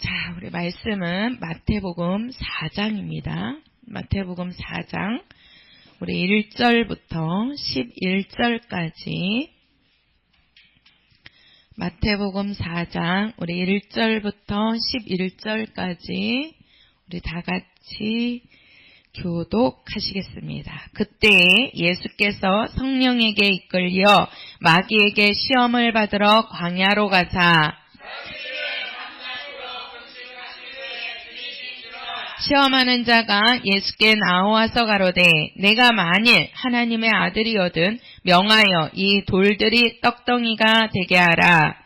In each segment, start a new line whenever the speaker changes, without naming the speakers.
자, 우리 말씀은 마태복음 4장입니다. 마태복음 4장, 우리 1절부터 11절까지, 마태복음 4장, 우리 1절부터 11절까지, 우리 다 같이 교독하시겠습니다. 그때 예수께서 성령에게 이끌려 마귀에게 시험을 받으러 광야로 가사 시험하는 자가 예수께 나와서 가로되 내가 만일 하나님의 아들이거든 명하여 이 돌들이 떡덩이가 되게 하라.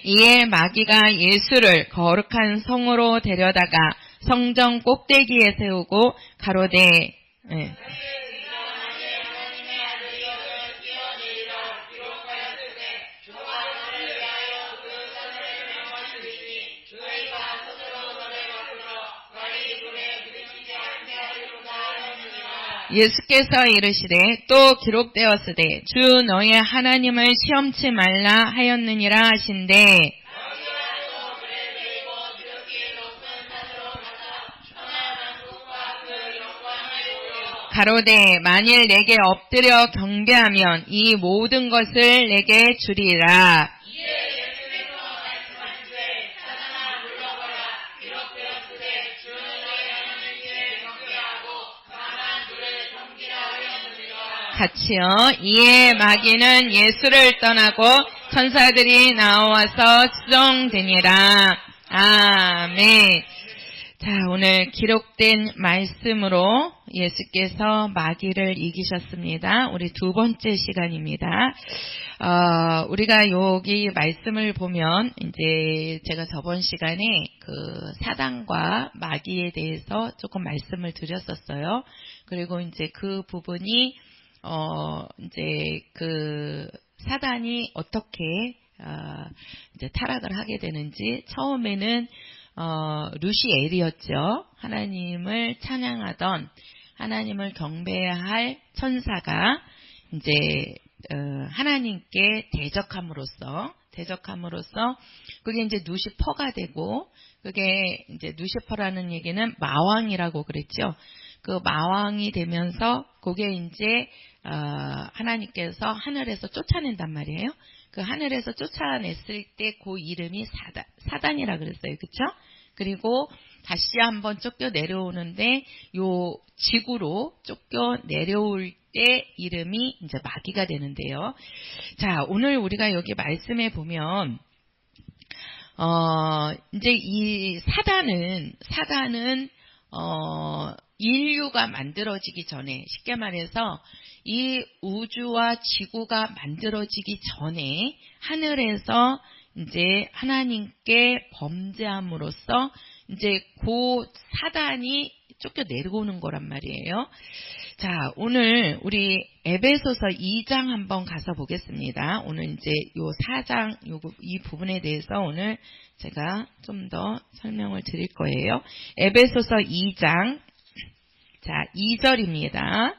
이에 마귀가 예수를 거룩한 성으로 데려다가 성전 꼭대기에 세우고 가로되 예수께서 이르시되 또 기록되었으되 주 너의 하나님을 시험치 말라 하였느니라 하신대 가로되 만일 내게 엎드려 경배하면 이 모든 것을 내게 주리라. 같이요. 이에 마귀는 예수를 떠나고 천사들이 나와서 수종되니라. 아멘. 자, 오늘 기록된 말씀으로 예수께서 마귀를 이기셨습니다. 우리 두 번째 시간입니다. 우리가 여기 말씀을 보면 이제 제가 저번 시간에 그 사단과 마귀에 대해서 조금 말씀을 드렸었어요. 그리고 이제 그 부분이 이제 그 사단이 어떻게 이제 타락을 하게 되는지 처음에는 루시엘이었죠. 하나님을 찬양하던 하나님을 경배할 천사가 이제 하나님께 대적함으로써 그게 이제 누시퍼가 되고 그게 이제 누시퍼라는 얘기는 마왕이라고 그랬죠. 그 마왕이 되면서 그게 이제 하나님께서 하늘에서 쫓아낸단 말이에요. 그 하늘에서 쫓아냈을 때 그 이름이 사단이라 그랬어요. 그렇죠? 그리고 다시 한번 쫓겨 내려오는데 요 지구로 쫓겨 내려올 때 이름이 이제 마귀가 되는데요. 자, 오늘 우리가 여기 말씀에 보면 이제 이 사단은 인류가 만들어지기 전에, 쉽게 말해서 이 우주와 지구가 만들어지기 전에 하늘에서 이제 하나님께 범죄함으로써 이제 그 사단이 쫓겨 내려오는 거란 말이에요. 자, 오늘 우리 에베소서 2장 한번 가서 보겠습니다. 오늘 이제 요 4장 이 부분에 대해서 오늘 제가 좀 더 설명을 드릴 거예요. 에베소서 2장 자, 2절입니다.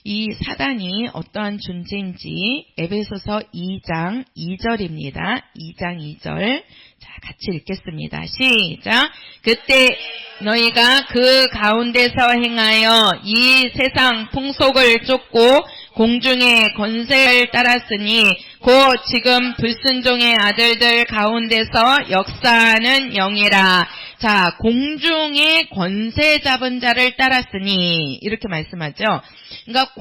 이 사단이 어떠한 존재인지 에베소서 2장 2절입니다. 2장 2절. 자, 같이 읽겠습니다. 시작. 그때 너희가 그 가운데서 행하여 이 세상 풍속을 쫓고 공중의 권세를 따랐으니 곧 지금 불순종의 아들들 가운데서 역사하는 영이라. 자, 공중의 권세 잡은 자를 따랐으니 이렇게 말씀하죠. 그러니까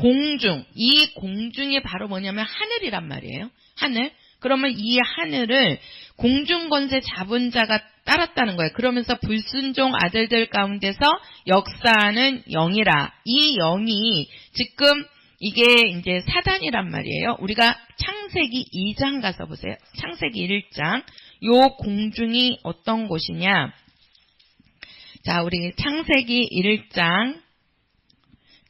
이 공중이 바로 뭐냐면 하늘이란 말이에요. 하늘. 그러면 이 하늘을 공중 권세 잡은 자가 따랐다는 거예요. 그러면서 불순종 아들들 가운데서 역사하는 영이라. 이 영이 지금 이게 이제 사단이란 말이에요. 우리가 창세기 2장 가서 보세요. 창세기 1장. 요 공중이 어떤 곳이냐. 자, 우리 창세기 1장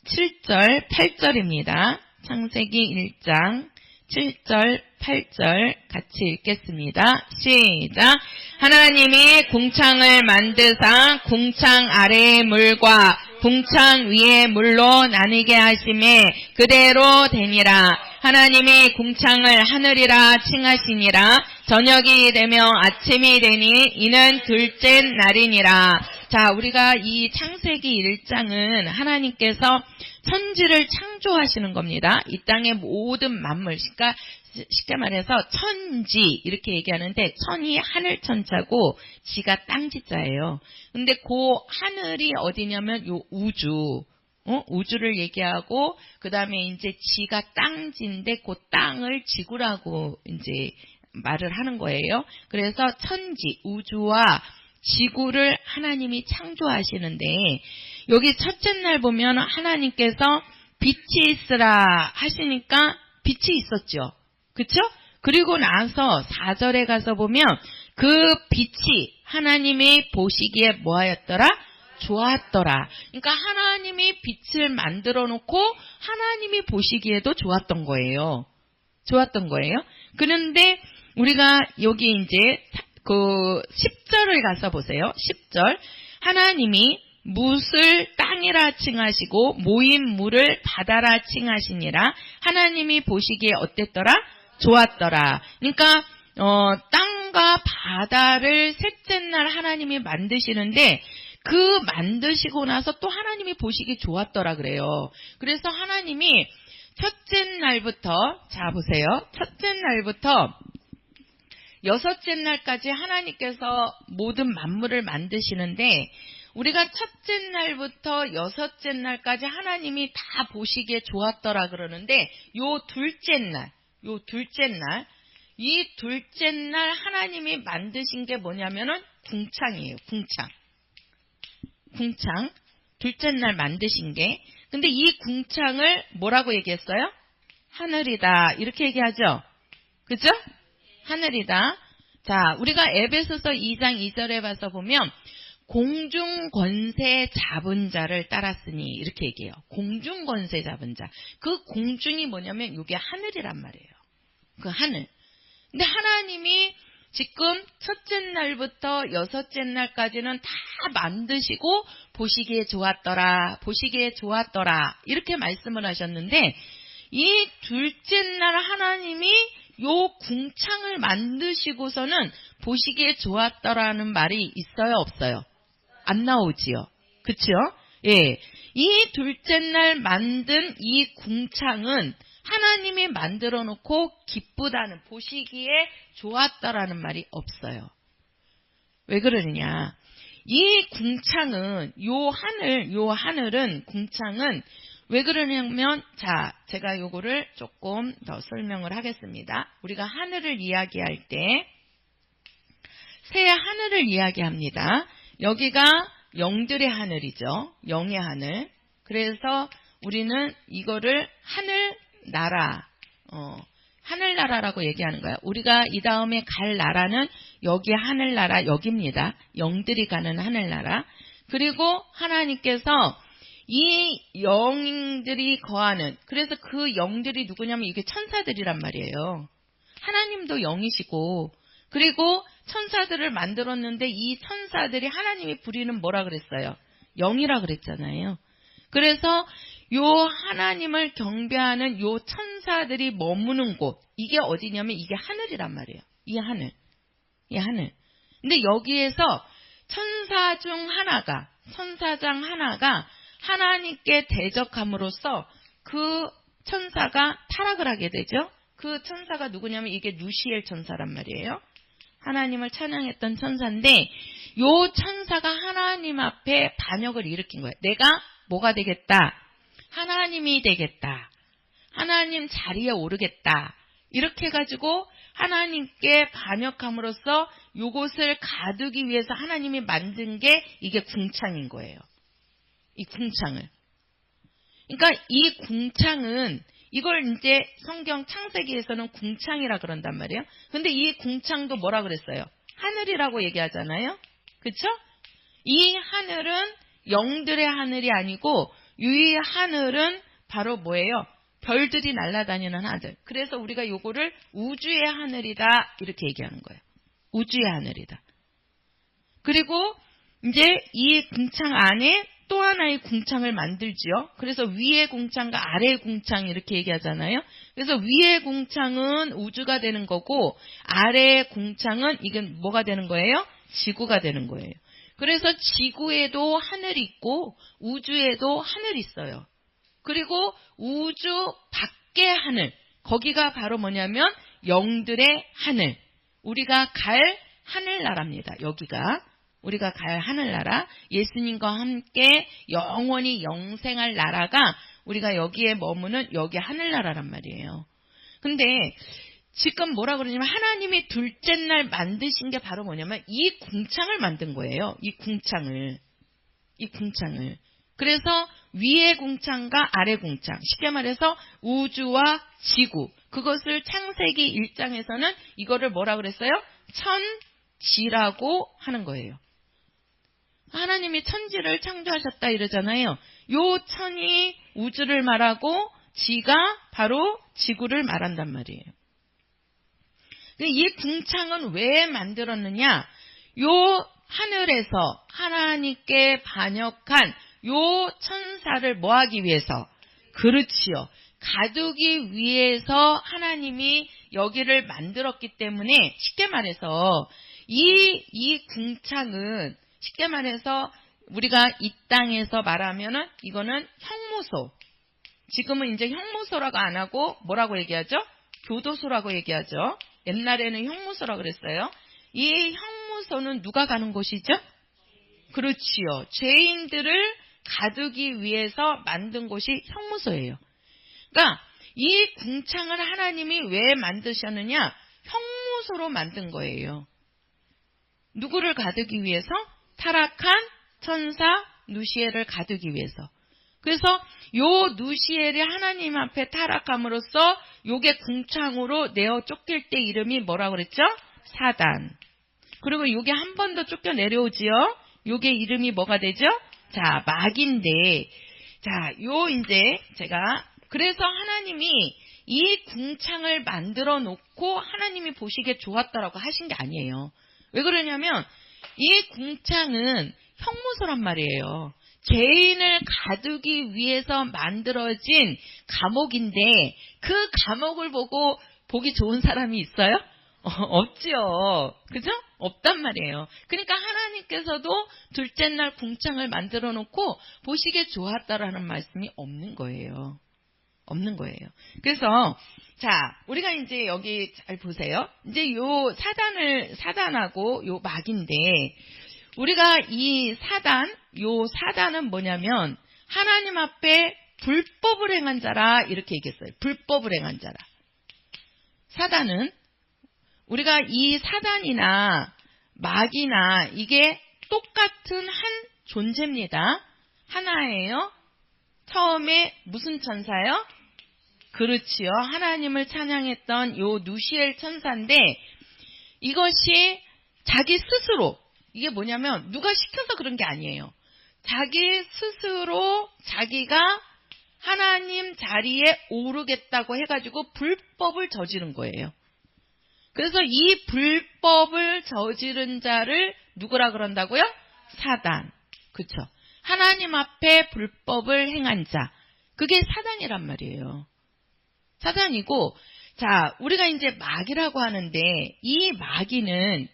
7절, 8절입니다. 창세기 1장 7절, 8절 같이 읽겠습니다. 시작. 하나님이 궁창을 만드사 궁창 아래의 물과 궁창 위에 물로 나뉘게 하심에 그대로 되니라. 하나님이 궁창을 하늘이라 칭하시니라. 저녁이 되며 아침이 되니 이는 둘째 날이니라. 자, 우리가 이 창세기 1장은 하나님께서 천지를 창조하시는 겁니다. 이 땅의 모든 만물, 쉽게 말해서 천지 이렇게 얘기하는데 천이 하늘 천자고 지가 땅지자예요. 근데 그 하늘이 어디냐면 요 우주, 우주를 얘기하고 그 다음에 이제 지가 땅지인데 그 땅을 지구라고 이제 말을 하는 거예요. 그래서 천지, 우주와 지구를 하나님이 창조하시는데 여기 첫째 날 보면 하나님께서 빛이 있으라 하시니까 빛이 있었죠. 그쵸? 그리고 나서 4절에 가서 보면 그 빛이 하나님이 보시기에 뭐하였더라? 좋았더라. 그러니까 하나님이 빛을 만들어 놓고 하나님이 보시기에도 좋았던 거예요. 좋았던 거예요. 그런데 우리가 여기 이제 그 10절을 가서 보세요. 10절. 하나님이 뭇을 땅이라 칭하시고 모인 물을 바다라 칭하시니라. 하나님이 보시기에 어땠더라? 좋았더라. 그러니까 땅과 바다를 셋째 날 하나님이 만드시는데 그 만드시고 나서 또 하나님이 보시기 좋았더라 그래요. 그래서 하나님이 첫째 날부터, 자 보세요. 첫째 날부터 여섯째 날까지 하나님께서 모든 만물을 만드시는데 우리가 첫째 날부터 여섯째 날까지 하나님이 다 보시기에 좋았더라 그러는데 요 둘째 날, 이 둘째 날 하나님이 만드신 게 뭐냐면은 궁창이에요. 궁창. 둘째 날 만드신 게. 근데 이 궁창을 뭐라고 얘기했어요? 하늘이다. 이렇게 얘기하죠? 그죠? 하늘이다. 자, 우리가 에베소서 2장 2절에 봐서 보면 공중 권세 잡은 자를 따랐으니 이렇게 얘기해요. 공중 권세 잡은 자. 그 공중이 뭐냐면 이게 하늘이란 말이에요. 그 하늘. 근데 하나님이 지금 첫째 날부터 여섯째 날까지는 다 만드시고 보시기에 좋았더라. 이렇게 말씀을 하셨는데 이 둘째 날 하나님이 요 궁창을 만드시고서는 보시기에 좋았더라는 말이 있어요, 없어요? 안 나오지요. 그쵸? 예. 이 둘째 날 만든 이 궁창은 하나님이 만들어 놓고 기쁘다는, 보시기에 좋았다라는 말이 없어요. 왜 그러느냐? 이 궁창은, 요 하늘은, 궁창은 왜 그러냐면, 자, 제가 요거를 조금 더 설명을 하겠습니다. 우리가 하늘을 이야기할 때, 새 하늘을 이야기합니다. 여기가 영들의 하늘이죠. 영의 하늘. 그래서 우리는 이거를 하늘나라, 하늘나라라고 얘기하는 거예요. 우리가 이 다음에 갈 나라는 여기 하늘나라, 여기입니다. 영들이 가는 하늘나라. 그리고 하나님께서 이 영들이 거하는, 그래서 그 영들이 누구냐면 이게 천사들이란 말이에요. 하나님도 영이시고, 그리고 천사들을 만들었는데 이 천사들이 하나님이 부리는 뭐라 그랬어요? 영이라 그랬잖아요. 그래서 요 하나님을 경배하는 요 천사들이 머무는 곳, 이게 어디냐면 이게 하늘이란 말이에요. 이 하늘. 근데 여기에서 천사장 하나가 하나님께 대적함으로써 그 천사가 타락을 하게 되죠. 그 천사가 누구냐면 이게 루시엘 천사란 말이에요. 하나님을 찬양했던 천사인데 요 천사가 하나님 앞에 반역을 일으킨 거예요. 내가 뭐가 되겠다? 하나님이 되겠다. 하나님 자리에 오르겠다. 이렇게 해가지고 하나님께 반역함으로써 요것을 가두기 위해서 하나님이 만든 게 이게 궁창인 거예요. 이 궁창을. 그러니까 이 궁창은 이걸 이제 성경 창세기에서는 궁창이라 그런단 말이에요. 근데 이 궁창도 뭐라 그랬어요? 하늘이라고 얘기하잖아요. 그쵸? 이 하늘은 영들의 하늘이 아니고 이 하늘은 바로 뭐예요? 별들이 날아다니는 하늘. 그래서 우리가 요거를 우주의 하늘이다 이렇게 얘기하는 거예요. 우주의 하늘이다. 그리고 이제 이 궁창 안에 또 하나의 궁창을 만들지요. 그래서 위의 궁창과 아래의 궁창 이렇게 얘기하잖아요. 그래서 위의 궁창은 우주가 되는 거고 아래의 궁창은 이건 뭐가 되는 거예요? 지구가 되는 거예요. 그래서 지구에도 하늘이 있고 우주에도 하늘이 있어요. 그리고 우주 밖의 하늘, 거기가 바로 뭐냐면 영들의 하늘, 우리가 갈 하늘나라입니다. 여기가 우리가 갈 하늘나라, 예수님과 함께 영원히 영생할 나라가 우리가 여기에 머무는 여기 하늘나라란 말이에요. 근데 지금 뭐라 그러냐면 하나님이 둘째 날 만드신 게 바로 뭐냐면 이 궁창을 만든 거예요. 이 궁창을. 그래서 위의 궁창과 아래 궁창, 쉽게 말해서 우주와 지구, 그것을 창세기 1장에서는 이거를 뭐라 그랬어요? 천지라고 하는 거예요. 하나님이 천지를 창조하셨다 이러잖아요. 요 천이 우주를 말하고 지가 바로 지구를 말한단 말이에요. 이 궁창은 왜 만들었느냐? 요 하늘에서 하나님께 반역한 요 천사를 뭐하기 위해서? 그렇지요. 가두기 위해서 하나님이 여기를 만들었기 때문에 쉽게 말해서 이 궁창은 쉽게 말해서 우리가 이 땅에서 말하면은 이거는 형무소. 지금은 이제 형무소라고 안 하고 뭐라고 얘기하죠? 교도소라고 얘기하죠. 옛날에는 형무소라고 그랬어요. 이 형무소는 누가 가는 곳이죠? 그렇지요. 죄인들을 가두기 위해서 만든 곳이 형무소예요. 그러니까 이 궁창을 하나님이 왜 만드셨느냐? 형무소로 만든 거예요. 누구를 가두기 위해서? 타락한 천사 누시엘을 가두기 위해서. 그래서 요 누시엘이 하나님 앞에 타락함으로써 요게 궁창으로 내어 쫓길 때 이름이 뭐라고 그랬죠? 사단. 그리고 요게 한 번 더 쫓겨 내려오지요. 요게 이름이 뭐가 되죠? 자, 마귀인데, 자, 요 이제 제가 그래서 하나님이 이 궁창을 만들어 놓고 하나님이 보시기에 좋았다라고 하신 게 아니에요. 왜 그러냐면 이 궁창은 형무소란 말이에요. 죄인을 가두기 위해서 만들어진 감옥인데 그 감옥을 보고 보기 좋은 사람이 있어요? 없지요. 그죠? 없단 말이에요. 그러니까 하나님께서도 둘째 날 궁창을 만들어 놓고 보시기에 좋았다라는 말씀이 없는 거예요. 없는 거예요. 그래서 자, 우리가 이제 여기 잘 보세요. 이제 요 사단하고 요 마귀인데 우리가 이 요 사단은 뭐냐면 하나님 앞에 불법을 행한 자라 이렇게 얘기했어요. 불법을 행한 자라. 사단은 우리가 이 사단이나 마귀나 이게 똑같은 한 존재입니다. 하나예요. 처음에 무슨 천사요? 그렇지요. 하나님을 찬양했던 요 누시엘 천사인데 이것이 자기 스스로 이게 뭐냐면 누가 시켜서 그런 게 아니에요. 자기 스스로 자기가 하나님 자리에 오르겠다고 해가지고 불법을 저지른 거예요. 그래서 이 불법을 저지른 자를 누구라 그런다고요? 사단. 그쵸? 하나님 앞에 불법을 행한 자. 그게 사단이란 말이에요. 사단이고, 자, 우리가 이제 마귀라고 하는데, 이 마귀는,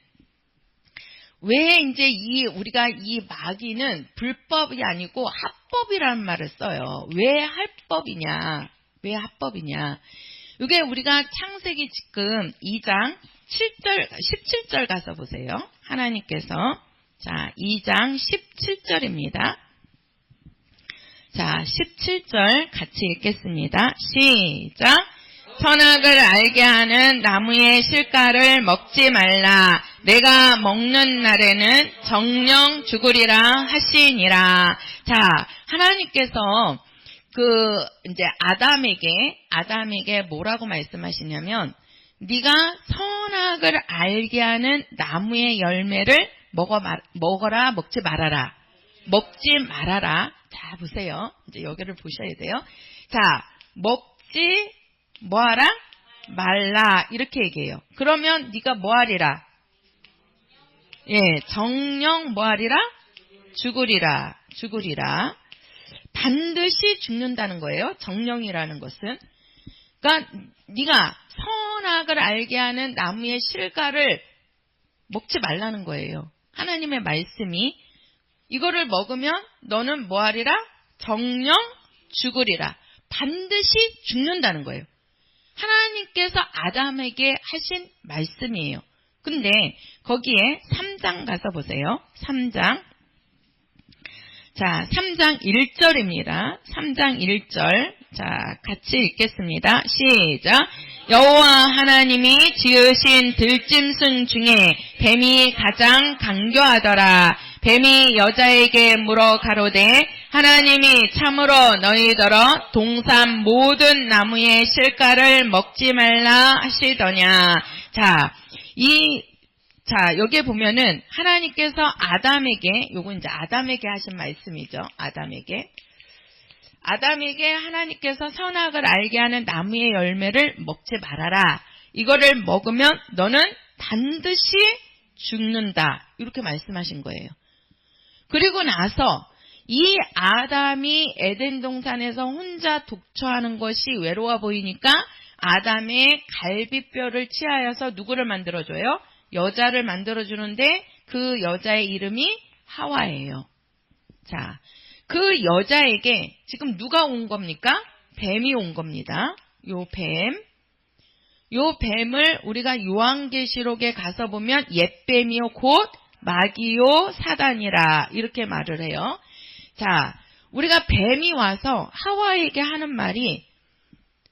왜 이제 우리가 이 마귀는 불법이 아니고 합법이라는 말을 써요. 왜 합법이냐? 왜 합법이냐? 이게 우리가 창세기 지금 2장 7절, 17절 가서 보세요. 하나님께서. 자, 2장 17절입니다. 자, 17절 같이 읽겠습니다. 시작. 선악을 알게 하는 나무의 실과를 먹지 말라. 내가 먹는 날에는 정령 죽으리라 하시니라. 자, 하나님께서 이제 아담에게 뭐라고 말씀하시냐면, 네가 선악을 알게 하는 나무의 열매를 먹어라, 먹지 말아라. 먹지 말아라. 자, 보세요. 이제 여기를 보셔야 돼요. 자, 먹지 뭐하라? 말라. 이렇게 얘기해요. 그러면 네가 뭐하리라? 예, 정령 뭐하리라? 죽으리라. 죽으리라. 반드시 죽는다는 거예요. 정령이라는 것은. 그러니까 네가 선악을 알게 하는 나무의 실과를 먹지 말라는 거예요. 하나님의 말씀이 이거를 먹으면 너는 뭐하리라? 정령 죽으리라. 반드시 죽는다는 거예요. 하나님께서 아담에게 하신 말씀이에요. 근데 거기에 3장 가서 보세요. 3장. 자, 3장 1절입니다. 3장 1절. 자, 같이 읽겠습니다. 시작. 여호와 하나님이 지으신 들짐승 중에 뱀이 가장 강교하더라. 뱀이 여자에게 물어 가로되 하나님이 참으로 너희더러 동산 모든 나무의 실과를 먹지 말라 하시더냐. 자, 여기에 보면은 하나님께서 아담에게, 요건 이제 아담에게 하신 말씀이죠. 아담에게 하나님께서 선악을 알게 하는 나무의 열매를 먹지 말아라. 이거를 먹으면 너는 반드시 죽는다. 이렇게 말씀하신 거예요. 그리고 나서 이 아담이 에덴 동산에서 혼자 독처하는 것이 외로워 보이니까 아담의 갈비뼈를 치하여서 누구를 만들어줘요? 여자를 만들어주는데 그 여자의 이름이 하와예요. 자, 그 여자에게 지금 누가 온 겁니까? 뱀이 온 겁니다. 요 뱀을 우리가 요한계시록에 가서 보면 옛뱀이요 곧 마귀요 사단이라 이렇게 말을 해요. 자, 우리가 뱀이 와서 하와에게 하는 말이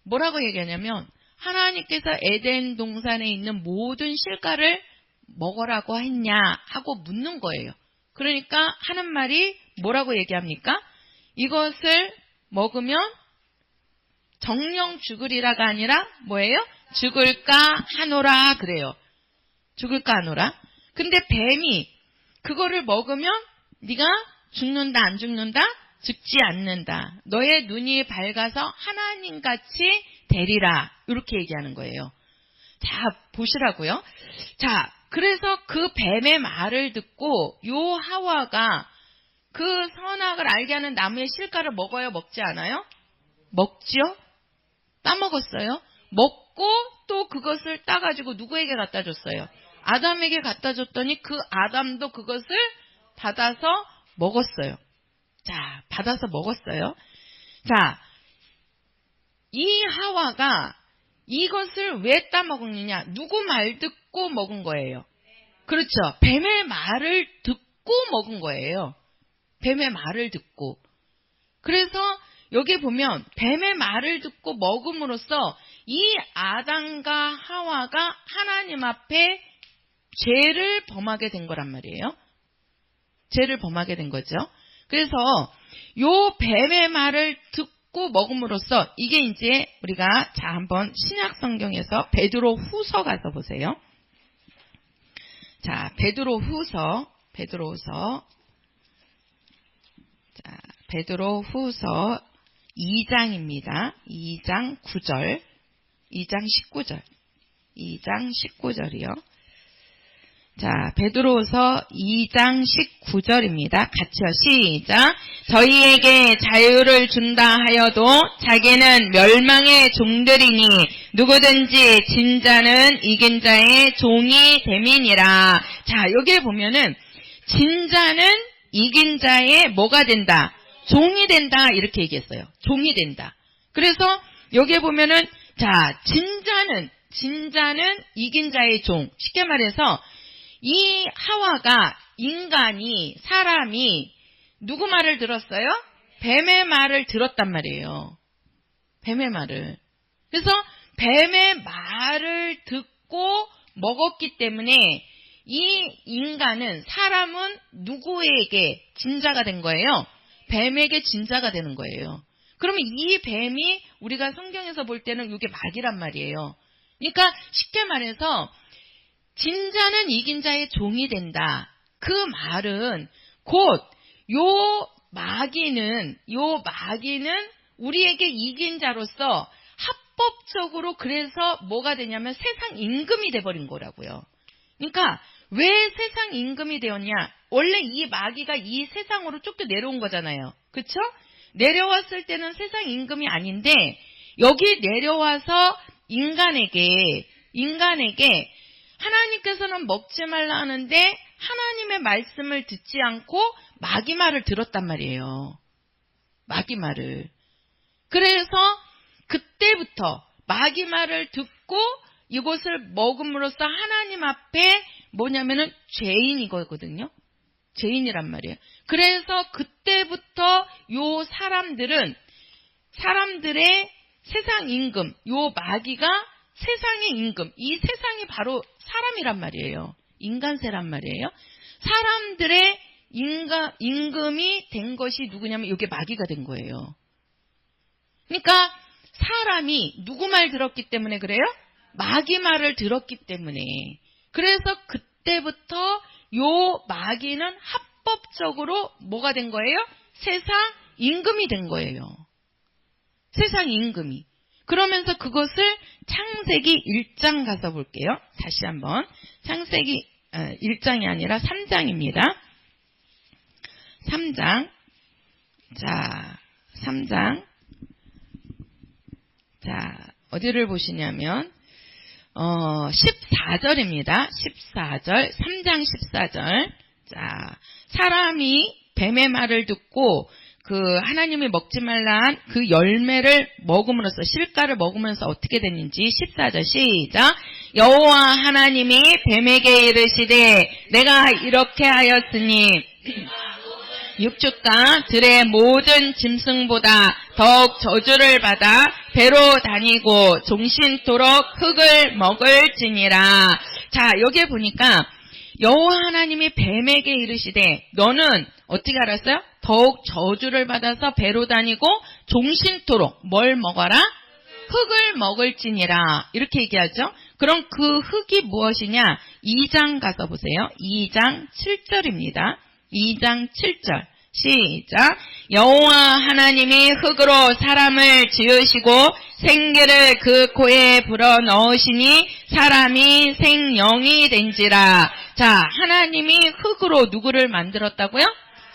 뭐라고 얘기하냐면 하나님께서 에덴 동산에 있는 모든 실과를 먹으라고 했냐 하고 묻는 거예요. 그러니까 하는 말이 뭐라고 얘기합니까? 이것을 먹으면 정령 죽으리라가 아니라 뭐예요? 죽을까 하노라 그래요. 죽을까 하노라. 근데 뱀이 그거를 먹으면 네가 죽는다 안 죽는다? 죽지 않는다. 너의 눈이 밝아서 하나님같이 되리라. 이렇게 얘기하는 거예요. 자, 보시라고요. 자, 그래서 그 뱀의 말을 듣고 요 하와가 그 선악을 알게 하는 나무의 실과를 먹어요? 먹지 않아요? 먹지요? 따먹었어요. 먹고 또 그것을 따가지고 누구에게 갖다 줬어요? 아담에게 갖다 줬더니 그 아담도 그것을 받아서 먹었어요. 자, 받아서 먹었어요. 자, 이 하와가 이것을 왜 따먹느냐? 누구 말 듣고 먹은 거예요? 그렇죠. 뱀의 말을 듣고 먹은 거예요. 뱀의 말을 듣고. 그래서 여기 보면 뱀의 말을 듣고 먹음으로써 이 아담과 하와가 하나님 앞에 죄를 범하게 된 거란 말이에요. 죄를 범하게 된 거죠. 그래서 요 뱀의 말을 듣고 먹음으로써 이게 이제 우리가 자 한번 신약 성경에서 베드로 후서 가서 보세요. 자, 베드로 후서 자, 베드로 후서 2장입니다. 2장 9절. 2장 19절이요. 자, 베드로후서 2장 19절입니다. 같이요. 시작. 저희에게 자유를 준다 하여도 자기는 멸망의 종들이니 누구든지 진 자는 이긴 자의 종이 됨이니라. 자, 여기에 보면은 진 자는 이긴 자의 뭐가 된다? 종이 된다. 이렇게 얘기했어요. 종이 된다. 그래서 여기에 보면은 자, 진 자는 이긴 자의 종. 쉽게 말해서 이 하와가 인간이 사람이 누구 말을 들었어요? 뱀의 말을 들었단 말이에요. 뱀의 말을. 그래서 뱀의 말을 듣고 먹었기 때문에 이 인간은 사람은 누구에게 진자가 된 거예요? 뱀에게 진자가 되는 거예요. 그러면 이 뱀이 우리가 성경에서 볼 때는 이게 마귀란 말이에요. 그러니까 쉽게 말해서 진자는 이긴 자의 종이 된다. 그 말은 곧 요 마귀는 우리에게 이긴 자로서 합법적으로 그래서 뭐가 되냐면 세상 임금이 돼버린 거라고요. 그러니까 왜 세상 임금이 되었냐? 원래 이 마귀가 이 세상으로 쫓겨 내려온 거잖아요. 그쵸? 내려왔을 때는 세상 임금이 아닌데 여기 내려와서 인간에게 하나님께서는 먹지 말라 하는데 하나님의 말씀을 듣지 않고 마귀 말을 들었단 말이에요. 마귀 말을. 그래서 그때부터 마귀 말을 듣고 이것을 먹음으로써 하나님 앞에 뭐냐면은 죄인이거든요. 죄인이란 말이에요. 그래서 그때부터 요 사람들의 세상 임금, 요 마귀가 세상의 임금, 이 세상이 바로 사람이란 말이에요. 인간세란 말이에요. 사람들의 임금이 된 것이 누구냐면 이게 마귀가 된 거예요. 그러니까 사람이 누구 말 들었기 때문에 그래요? 마귀 말을 들었기 때문에. 그래서 그때부터 요 마귀는 합법적으로 뭐가 된 거예요? 세상 임금이 된 거예요. 세상 임금이. 그러면서 그것을 창세기 1장 가서 볼게요. 다시 한번. 창세기 1장이 아니라 3장입니다. 3장. 자, 3장. 자, 어디를 보시냐면 14절입니다. 14절. 3장 14절. 자, 사람이 뱀의 말을 듣고 그 하나님이 먹지 말란 그 열매를 먹음으로써 실과를 먹으면서 어떻게 됐는지 14절 시작. 여호와 하나님이 뱀에게 이르시되 내가 이렇게 하였으니 육축과 들의 모든 짐승보다 더욱 저주를 받아 배로 다니고 종신토록 흙을 먹을지니라. 자, 여기에 보니까 여호와 하나님이 뱀에게 이르시되 너는 어떻게 알았어요? 더욱 저주를 받아서 배로 다니고 종신토록 뭘 먹어라? 흙을 먹을지니라. 이렇게 얘기하죠. 그럼 그 흙이 무엇이냐? 2장 가서 보세요. 2장 7절입니다. 2장 7절 시작. 여호와 하나님이 흙으로 사람을 지으시고 생기를 그 코에 불어넣으시니 사람이 생명이 된지라. 자, 하나님이 흙으로 누구를 만들었다고요?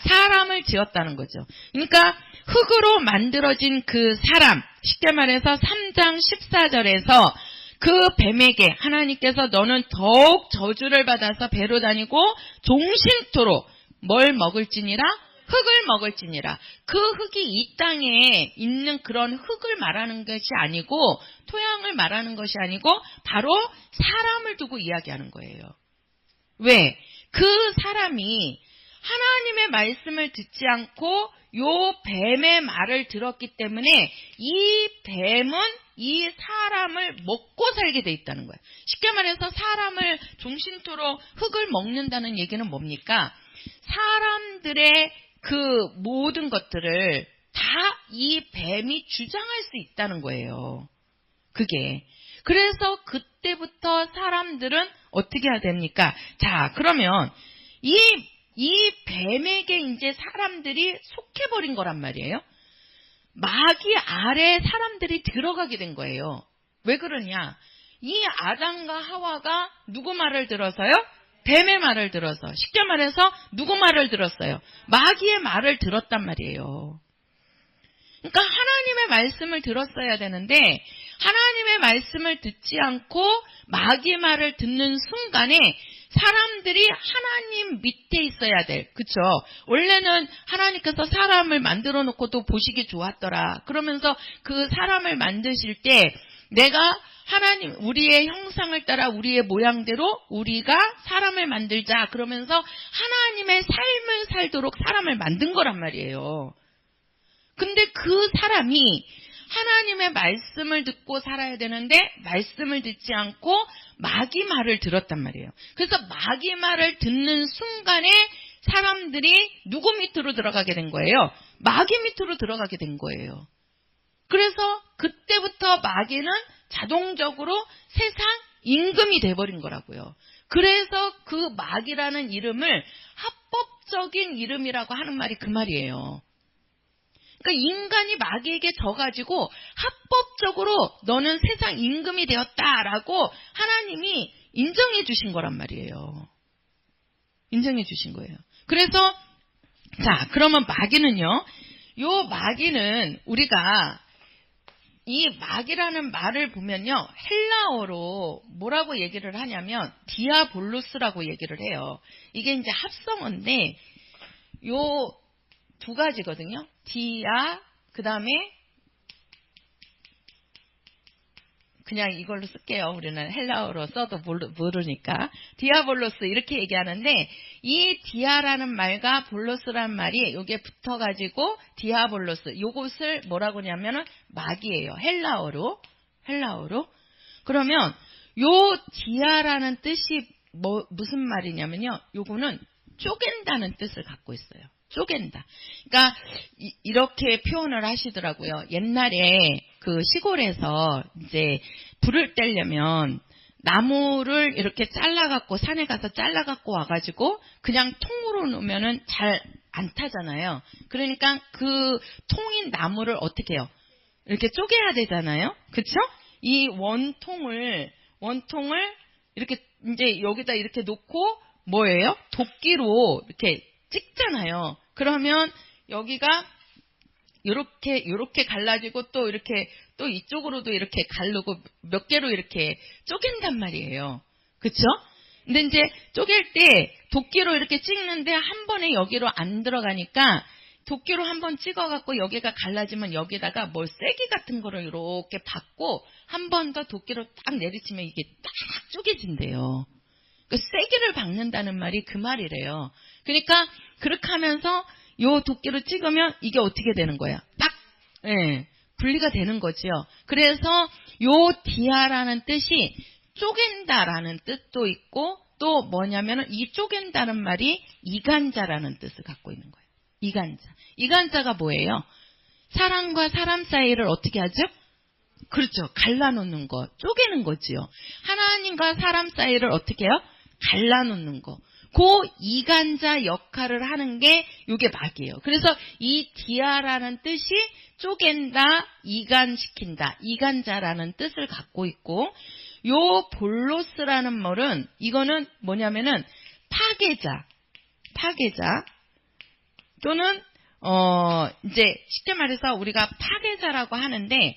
사람을 지었다는 거죠. 그러니까 흙으로 만들어진 그 사람, 쉽게 말해서 3장 14절에서 그 뱀에게 하나님께서 너는 더욱 저주를 받아서 배로 다니고 종신토록 뭘 먹을지니라? 흙을 먹을지니라. 그 흙이 이 땅에 있는 그런 흙을 말하는 것이 아니고 토양을 말하는 것이 아니고 바로 사람을 두고 이야기하는 거예요. 왜? 그 사람이 하나님의 말씀을 듣지 않고 요 뱀의 말을 들었기 때문에 이 뱀은 이 사람을 먹고 살게 돼 있다는 거예요. 쉽게 말해서 사람을 종신토록 흙을 먹는다는 얘기는 뭡니까? 사람들의 그 모든 것들을 다 이 뱀이 주장할 수 있다는 거예요. 그게. 그래서 그때부터 사람들은 어떻게 해야 됩니까? 자, 그러면 이 뱀에게 이제 사람들이 속해버린 거란 말이에요. 마귀 아래 사람들이 들어가게 된 거예요. 왜 그러냐? 이 아담과 하와가 누구 말을 들어서요? 뱀의 말을 들어서. 쉽게 말해서 누구 말을 들었어요? 마귀의 말을 들었단 말이에요. 그러니까 하나님의 말씀을 들었어야 되는데 하나님의 말씀을 듣지 않고 마귀의 말을 듣는 순간에 사람들이 하나님 밑에 있어야 돼. 그쵸? 원래는 하나님께서 사람을 만들어 놓고도 보시기 좋았더라. 그러면서 그 사람을 만드실 때 내가 하나님 우리의 형상을 따라 우리의 모양대로 우리가 사람을 만들자. 그러면서 하나님의 삶을 살도록 사람을 만든 거란 말이에요. 근데 그 사람이 하나님의 말씀을 듣고 살아야 되는데 말씀을 듣지 않고 마귀 말을 들었단 말이에요. 그래서 마귀 말을 듣는 순간에 사람들이 누구 밑으로 들어가게 된 거예요? 마귀 밑으로 들어가게 된 거예요. 그래서 그때부터 마귀는 자동적으로 세상 임금이 돼버린 거라고요. 그래서 그 마귀라는 이름을 합법적인 이름이라고 하는 말이 그 말이에요. 그러니까 인간이 마귀에게 져가지고 합법적으로 너는 세상 임금이 되었다라고 하나님이 인정해 주신 거란 말이에요. 인정해 주신 거예요. 그래서 자, 그러면 마귀는요. 요 마귀는 우리가 이 마귀라는 말을 보면요. 헬라어로 뭐라고 얘기를 하냐면 디아볼로스라고 얘기를 해요. 이게 이제 합성어인데 요 두 가지거든요. 디아 그다음에 그냥 이걸로 쓸게요. 우리는 헬라어로 써도 모르니까. 디아볼로스 이렇게 얘기하는데 이 디아라는 말과 볼로스라는 말이 여기에 붙어가지고 디아볼로스 요것을 뭐라고 하냐면은 마귀예요. 헬라어로. 그러면 요 디아라는 뜻이 무슨 말이냐면요. 요거는 쪼갠다는 뜻을 갖고 있어요. 쪼갠다. 그러니까 이렇게 표현을 하시더라고요. 옛날에 그 시골에서 이제 불을 떼려면 나무를 이렇게 잘라갖고 산에 가서 잘라갖고 와가지고 그냥 통으로 놓으면은 잘 안 타잖아요. 그러니까 그 통인 나무를 어떻게 해요? 이렇게 쪼개야 되잖아요. 그쵸? 이 원통을 이렇게 이제 여기다 이렇게 놓고 뭐예요? 도끼로 이렇게 찍잖아요. 그러면 여기가 요렇게 갈라지고 또 이렇게 또 이쪽으로도 이렇게 갈르고 몇 개로 이렇게 쪼갠단 말이에요. 그쵸? 근데 이제 쪼갤 때 도끼로 이렇게 찍는데 한 번에 여기로 안 들어가니까 도끼로 한 번 찍어갖고 여기가 갈라지면 여기다가 뭘 쐐기 같은 거를 이렇게 받고 한 번 더 도끼로 딱 내리치면 이게 딱 쪼개진대요. 그 쐐기를 박는다는 말이 그 말이래요. 그러니까 그렇게 하면서 요 도끼로 찍으면 이게 어떻게 되는 거야? 딱 분리가 되는 거지요. 그래서 요 디아라는 뜻이 쪼갠다라는 뜻도 있고 또 뭐냐면은 이 쪼갠다는 말이 이간자라는 뜻을 갖고 있는 거예요. 이간자가 뭐예요? 사람과 사람 사이를 어떻게 하죠? 그렇죠. 갈라놓는 거, 쪼개는 거지요. 하나님과 사람 사이를 어떻게 해요? 갈라놓는 거. 그 이간자 역할을 하는 게 이게 마귀예요. 그래서 이 디아라는 뜻이 쪼갠다, 이간시킨다, 이간자라는 뜻을 갖고 있고 요 볼로스라는 말은 이거는 뭐냐면은 파괴자 또는 이제 쉽게 말해서 우리가 파괴자라고 하는데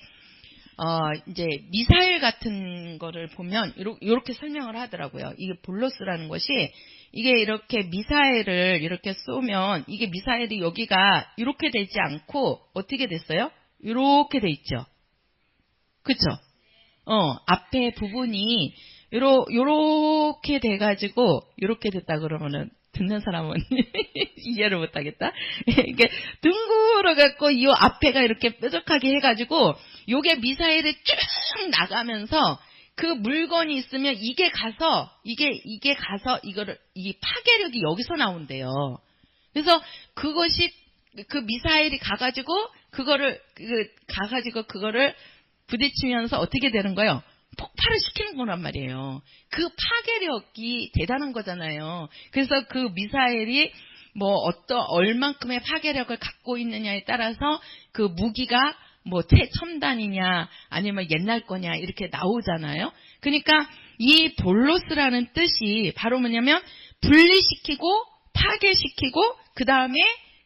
이제 미사일 같은 거를 보면 이렇게 설명을 하더라고요. 이게 볼로스라는 것이 이게 이렇게 미사일을 이렇게 쏘면 이게 미사일이 여기가 이렇게 되지 않고 어떻게 됐어요? 이렇게 돼 있죠. 그쵸? 앞에 부분이 요렇게 돼가지고 이렇게 됐다 그러면은 듣는 사람은 이해를 못하겠다. 이게 둥그러 갖고 이 앞에가 이렇게 뾰족하게 해가지고 요게 미사일이 쭉 나가면서 그 물건이 있으면 이게 가서 이거를 이 파괴력이 여기서 나온대요. 그래서 그것이 그 미사일이 가가지고 그거를 부딪히면서 어떻게 되는 거예요? 폭발을 시키는 거란 말이에요. 그 파괴력이 대단한 거잖아요. 그래서 그 미사일이 얼만큼의 파괴력을 갖고 있느냐에 따라서 그 무기가 최첨단이냐 아니면 옛날 거냐 이렇게 나오잖아요. 그러니까 이 볼로스라는 뜻이 바로 뭐냐면 분리시키고 파괴시키고 그 다음에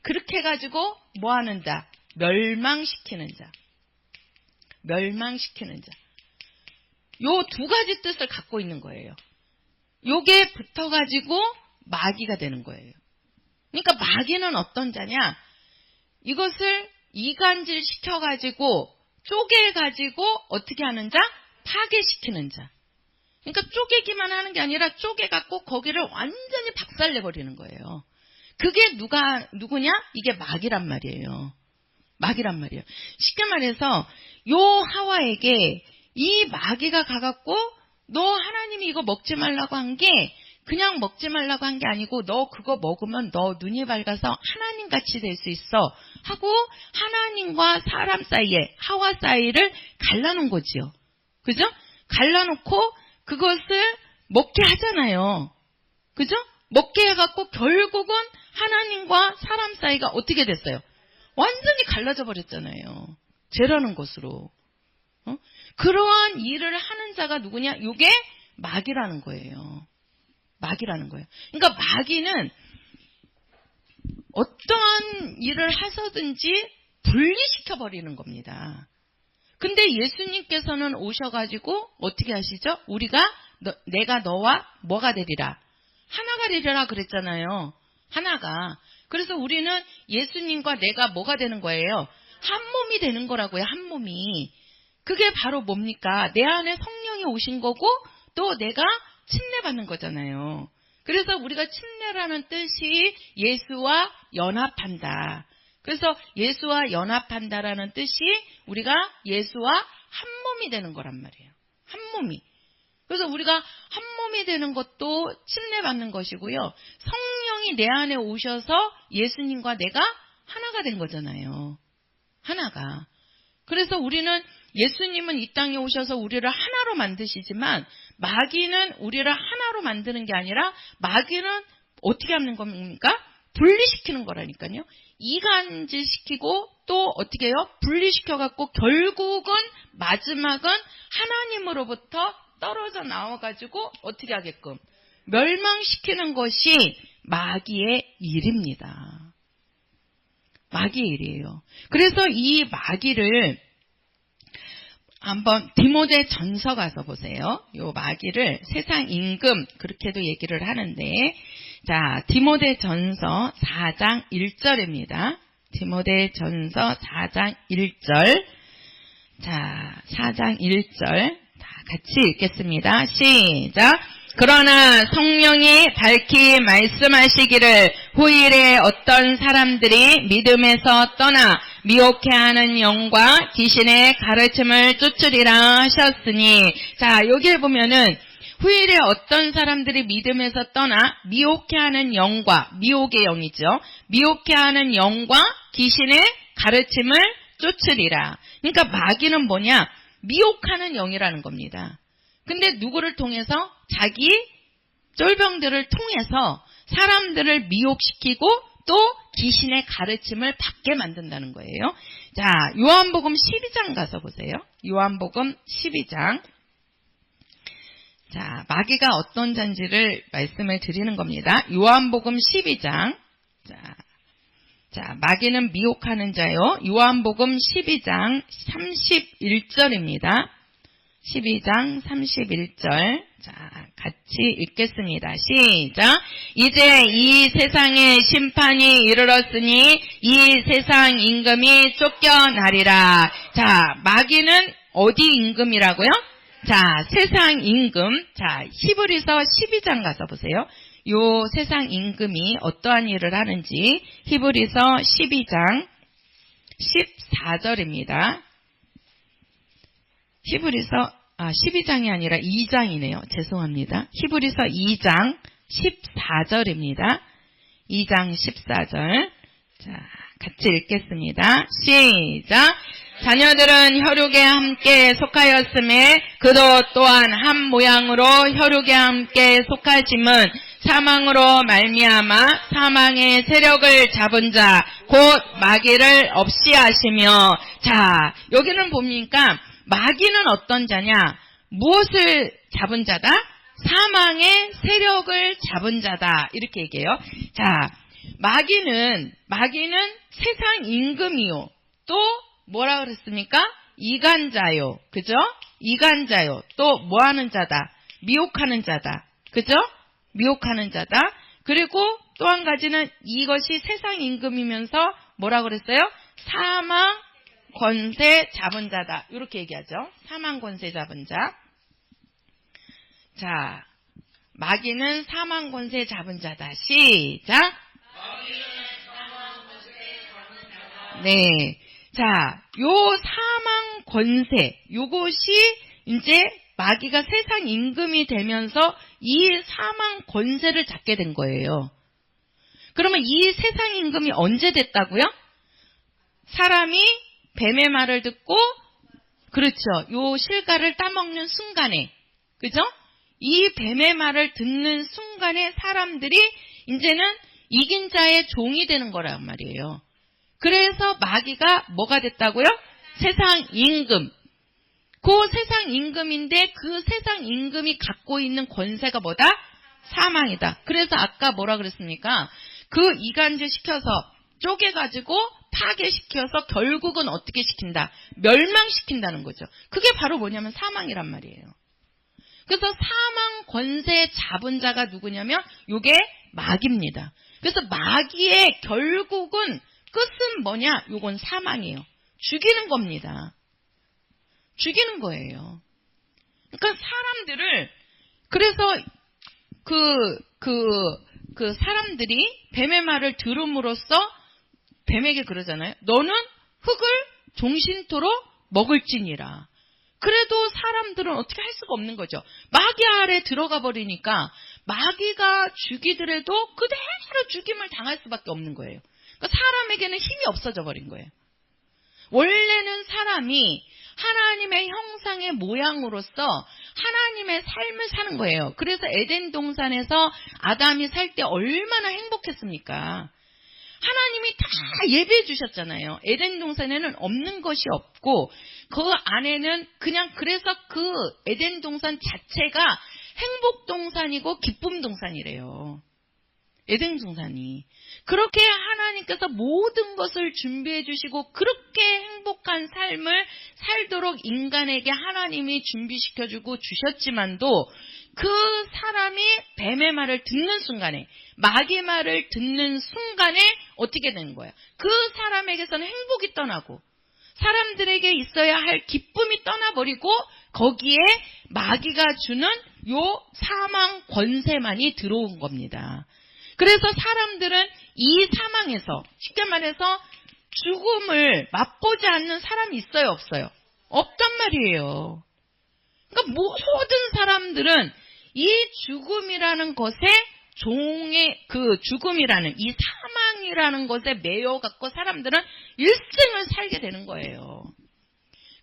그렇게 해가지고 뭐하는 자? 멸망시키는 자. 요 두 가지 뜻을 갖고 있는 거예요. 요게 붙어가지고 마귀가 되는 거예요. 그러니까 마귀는 어떤 자냐? 이것을 이간질 시켜가지고 쪼개가지고 어떻게 하는 자? 파괴시키는 자. 그러니까 쪼개기만 하는 게 아니라 쪼개갖고 거기를 완전히 박살내버리는 거예요. 그게 누구냐? 이게 마귀란 말이에요. 쉽게 말해서 요 하와에게 이 마귀가 가갖고 너 하나님이 이거 먹지 말라고 한 게 그냥 먹지 말라고 한 게 아니고 너 그거 먹으면 너 눈이 밝아서 하나님같이 될 수 있어 하고 하나님과 사람 사이에 하와 사이를 갈라놓은 거지요. 그죠? 갈라놓고 그것을 먹게 하잖아요. 그죠? 먹게 해갖고 결국은 하나님과 사람 사이가 어떻게 됐어요? 완전히 갈라져 버렸잖아요. 죄라는 것으로. 그러한 일을 하는 자가 누구냐? 이게 마귀라는 거예요. 그러니까 마귀는 어떠한 일을 하서든지 분리시켜 버리는 겁니다. 근데 예수님께서는 오셔가지고 어떻게 하시죠? 우리가 내가 너와 뭐가 되리라? 하나가 되리라 그랬잖아요. 하나가. 그래서 우리는 예수님과 내가 뭐가 되는 거예요? 한 몸이 되는 거라고요. 한 몸이. 그게 바로 뭡니까? 내 안에 성령이 오신 거고 또 내가 침례받는 거잖아요. 그래서 우리가 침례라는 뜻이 예수와 연합한다. 그래서 예수와 연합한다라는 뜻이 우리가 예수와 한 몸이 되는 거란 말이에요. 한 몸이. 그래서 우리가 한 몸이 되는 것도 침례받는 것이고요. 성령이 내 안에 오셔서 예수님과 내가 하나가 된 거잖아요. 하나가. 그래서 우리는 예수님은 이 땅에 오셔서 우리를 하나로 만드시지만 마귀는 우리를 하나로 만드는 게 아니라 마귀는 어떻게 하는 겁니까? 분리시키는 거라니까요. 이간질시키고 또 어떻게 해요? 분리시켜갖고 결국은 마지막은 하나님으로부터 떨어져 나와가지고 어떻게 하게끔 멸망시키는 것이 마귀의 일입니다. 마귀의 일이에요. 그래서 이 마귀를 한번 디모데 전서 가서 보세요. 요 마귀를 세상 임금 그렇게도 얘기를 하는데 자 디모데 전서 4장 1절입니다. 디모데 전서 4장 1절 자 4장 1절 다 같이 읽겠습니다. 시작. 그러나 성령이 밝히 말씀하시기를 후일에 어떤 사람들이 믿음에서 떠나 미혹해하는 영과 귀신의 가르침을 쫓으리라 하셨으니 자 여기에 보면은 후일에 어떤 사람들이 믿음에서 떠나 미혹해하는 영과 미혹의 영이죠. 미혹해하는 영과 귀신의 가르침을 쫓으리라. 그러니까 마귀는 뭐냐? 미혹하는 영이라는 겁니다. 근데 누구를 통해서? 자기 쫄병들을 통해서 사람들을 미혹시키고 또 귀신의 가르침을 받게 만든다는 거예요. 자, 요한복음 12장 가서 보세요. 요한복음 12장. 자, 마귀가 어떤 잔지를 말씀을 드리는 겁니다. 요한복음 12장. 자, 마귀는 미혹하는 자요. 요한복음 12장 31절입니다. 12장 31절. 자, 같이 읽겠습니다. 시작. 이제 이 세상의 심판이 이르렀으니 이 세상 임금이 쫓겨나리라. 자, 마귀는 어디 임금이라고요? 자, 세상 임금. 자, 히브리서 12장 가서 보세요. 요 세상 임금이 어떠한 일을 하는지 히브리서 12장 14절입니다. 히브리서 12장이 아니라 2장이네요. 죄송합니다. 히브리서 2장 14절입니다. 2장 14절. 자, 같이 읽겠습니다. 시작. 자녀들은 혈육에 함께 속하였음에 그도 또한 한 모양으로 혈육에 함께 속하심은 사망으로 말미암아 사망의 세력을 잡은 자 곧 마귀를 없이 하시며 자 여기는 뭡니까? 마귀는 어떤 자냐? 무엇을 잡은 자다? 사망의 세력을 잡은 자다. 이렇게 얘기해요. 자, 마귀는 세상 임금이요. 또 뭐라 그랬습니까? 이간자요. 그죠? 이간자요. 또 뭐 하는 자다? 미혹하는 자다. 그죠? 미혹하는 자다. 그리고 또 한 가지는 이것이 세상 임금이면서 뭐라 그랬어요? 사망 권세 잡은 자다. 이렇게 얘기하죠. 사망 권세 잡은 자. 자, 마귀는 사망 권세 잡은 자다. 시작. 네. 자, 요 사망 권세, 요것이 이제 마귀가 세상 임금이 되면서 이 사망 권세를 잡게 된 거예요. 그러면 이 세상 임금이 언제 됐다고요? 사람이 뱀의 말을 듣고 그렇죠. 요 실과를 따먹는 순간에 그죠? 이 뱀의 말을 듣는 순간에 사람들이 이제는 이긴 자의 종이 되는 거란 말이에요. 그래서 마귀가 뭐가 됐다고요? 세상 임금. 그 세상 임금인데 그 세상 임금이 갖고 있는 권세가 뭐다? 사망이다. 그래서 아까 뭐라 그랬습니까? 그 이간질 시켜서 쪼개가지고 파괴시켜서 결국은 어떻게 시킨다? 멸망시킨다는 거죠. 그게 바로 뭐냐면 사망이란 말이에요. 그래서 사망 권세 잡은 자가 누구냐면 요게 마귀입니다. 그래서 마귀의 결국은 끝은 뭐냐? 요건 사망이에요. 죽이는 겁니다. 죽이는 거예요. 그러니까 사람들을 그래서 사람들이 뱀의 말을 들음으로써 뱀에게 그러잖아요. 너는 흙을 종신토로 먹을지니라. 그래도 사람들은 어떻게 할 수가 없는 거죠. 마귀 아래 들어가 버리니까 마귀가 죽이더라도 그대로 죽임을 당할 수밖에 없는 거예요. 그러니까 사람에게는 힘이 없어져 버린 거예요. 원래는 사람이 하나님의 형상의 모양으로서 하나님의 삶을 사는 거예요. 그래서 에덴 동산에서 아담이 살 때 얼마나 행복했습니까? 하나님이 다 예배해 주셨잖아요. 에덴 동산에는 없는 것이 없고 그 안에는 그냥 그래서 그 에덴 동산 자체가 행복 동산이고 기쁨 동산이래요. 에덴 동산이. 그렇게 하나님께서 모든 것을 준비해 주시고 그렇게 행복한 삶을 살도록 인간에게 하나님이 준비시켜주고 주셨지만도 그 사람이 뱀의 말을 듣는 순간에 마귀의 말을 듣는 순간에 어떻게 되는 거예요? 그 사람에게서는 행복이 떠나고 사람들에게 있어야 할 기쁨이 떠나버리고 거기에 마귀가 주는 요 사망 권세만이 들어온 겁니다. 그래서 사람들은 이 사망에서 쉽게 말해서 죽음을 맛보지 않는 사람이 있어요, 없어요? 없단 말이에요. 그러니까 모든 사람들은 이 죽음이라는 것에 그 죽음이라는 이 사망이라는 것에 매여 갖고 사람들은 일생을 살게 되는 거예요.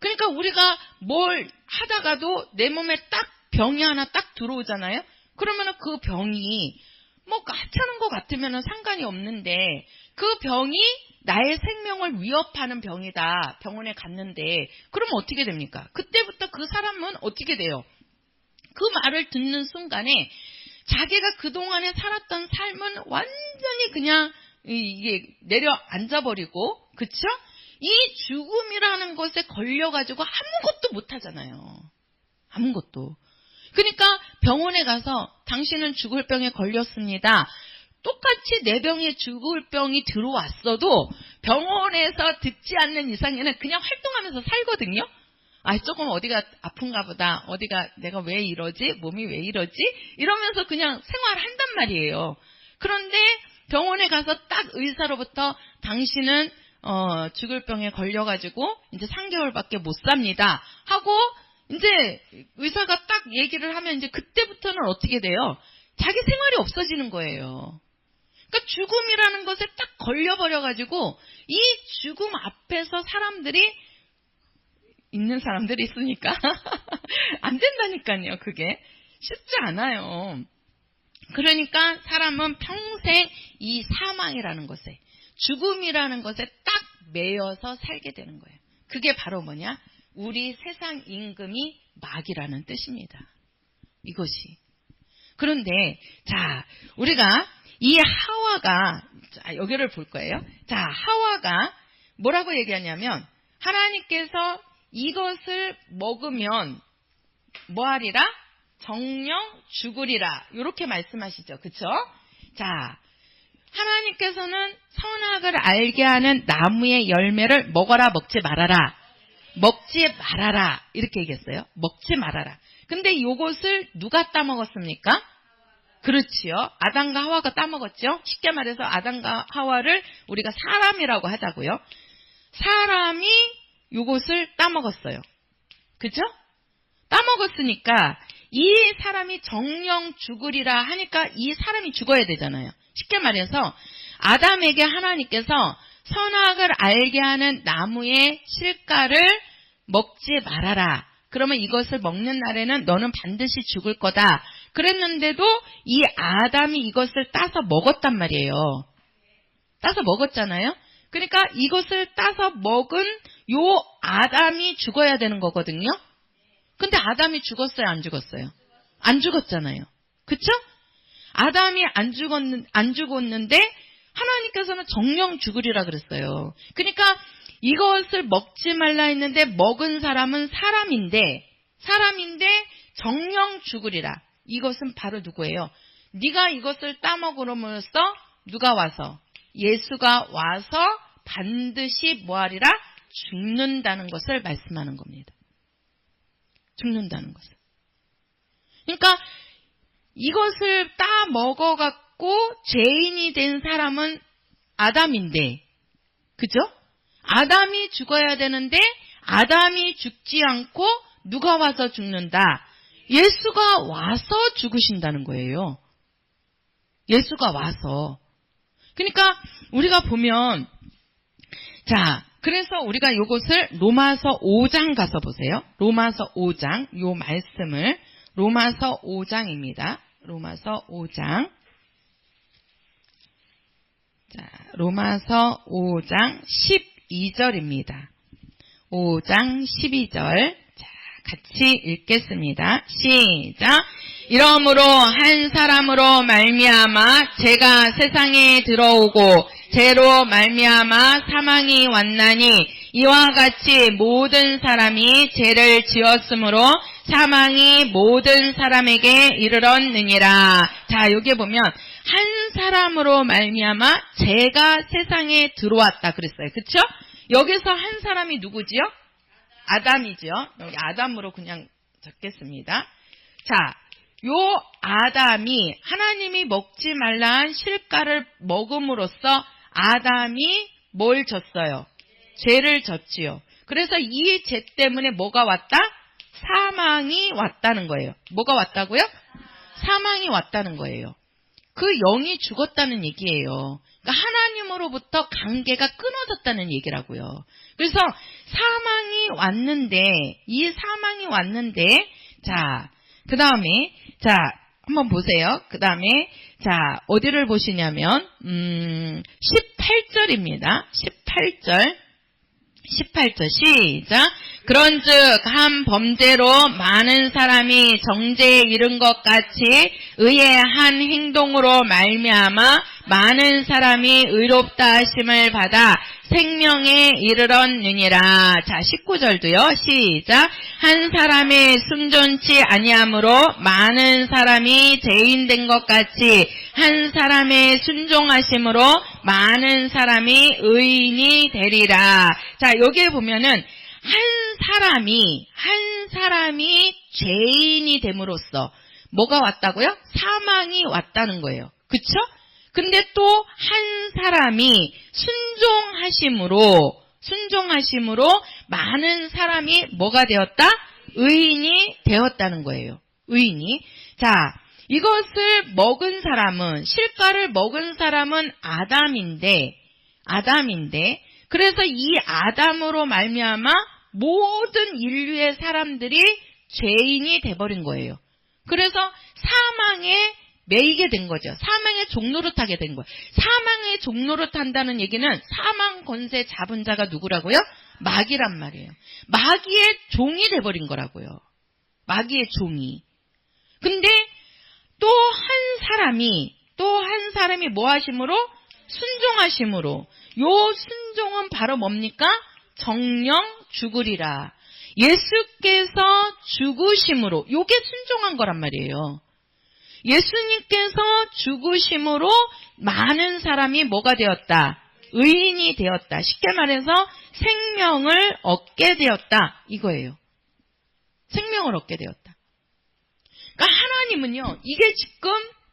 그러니까 우리가 뭘 하다가도 내 몸에 딱 병이 하나 딱 들어오잖아요. 그러면은 그 병이 뭐 하찮은 것 같으면 상관이 없는데 그 병이 나의 생명을 위협하는 병이다. 병원에 갔는데 그러면 어떻게 됩니까? 그때부터 그 사람은 어떻게 돼요? 그 말을 듣는 순간에 자기가 그동안에 살았던 삶은 완전히 그냥 이게 내려앉아버리고 그쵸? 이 죽음이라는 것에 걸려가지고 아무것도 못하잖아요. 아무것도. 그러니까 병원에 가서 당신은 죽을 병에 걸렸습니다. 똑같이 내 병에 죽을 병이 들어왔어도 병원에서 듣지 않는 이상에는 그냥 활동하면서 살거든요. 조금 어디가 아픈가 보다. 어디가 내가 왜 이러지? 몸이 왜 이러지? 이러면서 그냥 생활한단 말이에요. 그런데 병원에 가서 딱 의사로부터 당신은 죽을 병에 걸려가지고 이제 3개월밖에 못 삽니다. 하고 이제 의사가 딱 얘기를 하면 이제 그때부터는 어떻게 돼요? 자기 생활이 없어지는 거예요. 그러니까 죽음이라는 것에 딱 걸려버려가지고 이 죽음 앞에서 사람들이 있는 사람들이 있으니까 안 된다니까요. 그게 쉽지 않아요. 그러니까 사람은 평생 이 사망이라는 것에 죽음이라는 것에 딱 매여서 살게 되는 거예요. 그게 바로 뭐냐? 우리 세상 임금이 마귀라는 뜻입니다. 이것이. 그런데 자 우리가 이 하와가 여기를 볼 거예요. 자 하와가 뭐라고 얘기하냐면 하나님께서 이것을 먹으면 뭐하리라? 정령 죽으리라. 이렇게 말씀하시죠. 그쵸? 자, 하나님께서는 선악을 알게 하는 나무의 열매를 먹어라, 먹지 말아라. 먹지 말아라. 이렇게 얘기했어요. 먹지 말아라. 근데 이것을 누가 따먹었습니까? 그렇지요. 아담과 하와가 따먹었죠. 쉽게 말해서 아담과 하와를 우리가 사람이라고 하자고요. 사람이 요것을 따먹었어요. 그죠? 따먹었으니까 이 사람이 정령 죽으리라 하니까 이 사람이 죽어야 되잖아요. 쉽게 말해서 아담에게 하나님께서 선악을 알게 하는 나무의 실과를 먹지 말아라. 그러면 이것을 먹는 날에는 너는 반드시 죽을 거다. 그랬는데도 이 아담이 이것을 따서 먹었단 말이에요. 따서 먹었잖아요. 그러니까 이것을 따서 먹은 요 아담이 죽어야 되는 거거든요. 근데 아담이 죽었어요, 안 죽었어요? 안 죽었잖아요. 그쵸? 아담이 안 죽었는데 하나님께서는 정령 죽으리라 그랬어요. 그러니까 이것을 먹지 말라 했는데 먹은 사람은 사람인데 정령 죽으리라. 이것은 바로 누구예요? 네가 이것을 따먹으로써 누가 와서? 예수가 와서 반드시 뭐하리라? 죽는다는 것을 말씀하는 겁니다. 죽는다는 것을. 그러니까 이것을 따먹어갖고 죄인이 된 사람은 아담인데, 그죠? 아담이 죽어야 되는데 아담이 죽지 않고 누가 와서 죽는다? 예수가 와서 죽으신다는 거예요. 예수가 와서. 그러니까 우리가 보면, 자, 그래서 우리가 이것을 로마서 5장 가서 보세요. 로마서 5장, 요 말씀을 로마서 5장입니다. 로마서 5장. 자, 로마서 5장 12절입니다. 5장 12절. 자, 같이 읽겠습니다. 시작. 이러므로 한 사람으로 말미암아 죄가 세상에 들어오고 죄로 말미암아 사망이 왔나니 이와 같이 모든 사람이 죄를 지었으므로 사망이 모든 사람에게 이르렀느니라. 자, 여기 보면 한 사람으로 말미암아 죄가 세상에 들어왔다 그랬어요. 그렇죠? 여기서 한 사람이 누구지요? 아담이죠. 여기 아담으로 그냥 적겠습니다. 자, 요 아담이 하나님이 먹지 말라한 실과를 먹음으로써 아담이 뭘 졌어요? 죄를 졌지요. 그래서 이 죄 때문에 뭐가 왔다? 사망이 왔다는 거예요. 뭐가 왔다고요? 사망이 왔다는 거예요. 그 영이 죽었다는 얘기예요. 그러니까 하나님으로부터 관계가 끊어졌다는 얘기라고요. 그래서 사망이 왔는데, 자, 그 다음에, 자, 한번 보세요. 그 다음에, 자, 어디를 보시냐면, 18절입니다. 18절 시작. 그런즉 한 범죄로 많은 사람이 정죄에 이른 것 같이 의의 한 행동으로 말미암아 많은 사람이 의롭다 하심을 받아 생명에 이르렀느니라. 자, 19절도요. 시작. 한 사람의 순전치 아니함으로 많은 사람이 죄인된 것 같이 한 사람의 순종하심으로 많은 사람이 의인이 되리라. 자, 여기에 보면은 한 사람이 죄인이 됨으로써 뭐가 왔다고요? 사망이 왔다는 거예요. 그쵸? 근데 또 한 사람이 순종하심으로 많은 사람이 뭐가 되었다? 의인이 되었다는 거예요. 의인이. 자, 이것을 먹은 사람은, 실과를 먹은 사람은 아담인데, 그래서 이 아담으로 말미암아 모든 인류의 사람들이 죄인이 돼버린 거예요. 그래서 사망에 매이게 된 거죠. 사망의 종로로 타게 된 거예요. 사망의 종로로 탄다는 얘기는 사망 권세 잡은 자가 누구라고요? 마귀란 말이에요. 마귀의 종이 돼버린 거라고요. 마귀의 종이. 근데 또 한 사람이 뭐 하심으로? 순종하심으로. 요 순종은 바로 뭡니까? 정령 죽으리라. 예수께서 죽으심으로, 요게 순종한 거란 말이에요. 예수님께서 죽으심으로 많은 사람이 뭐가 되었다? 의인이 되었다. 쉽게 말해서 생명을 얻게 되었다. 이거예요. 생명을 얻게 되었다. 그러니까 하나님은요,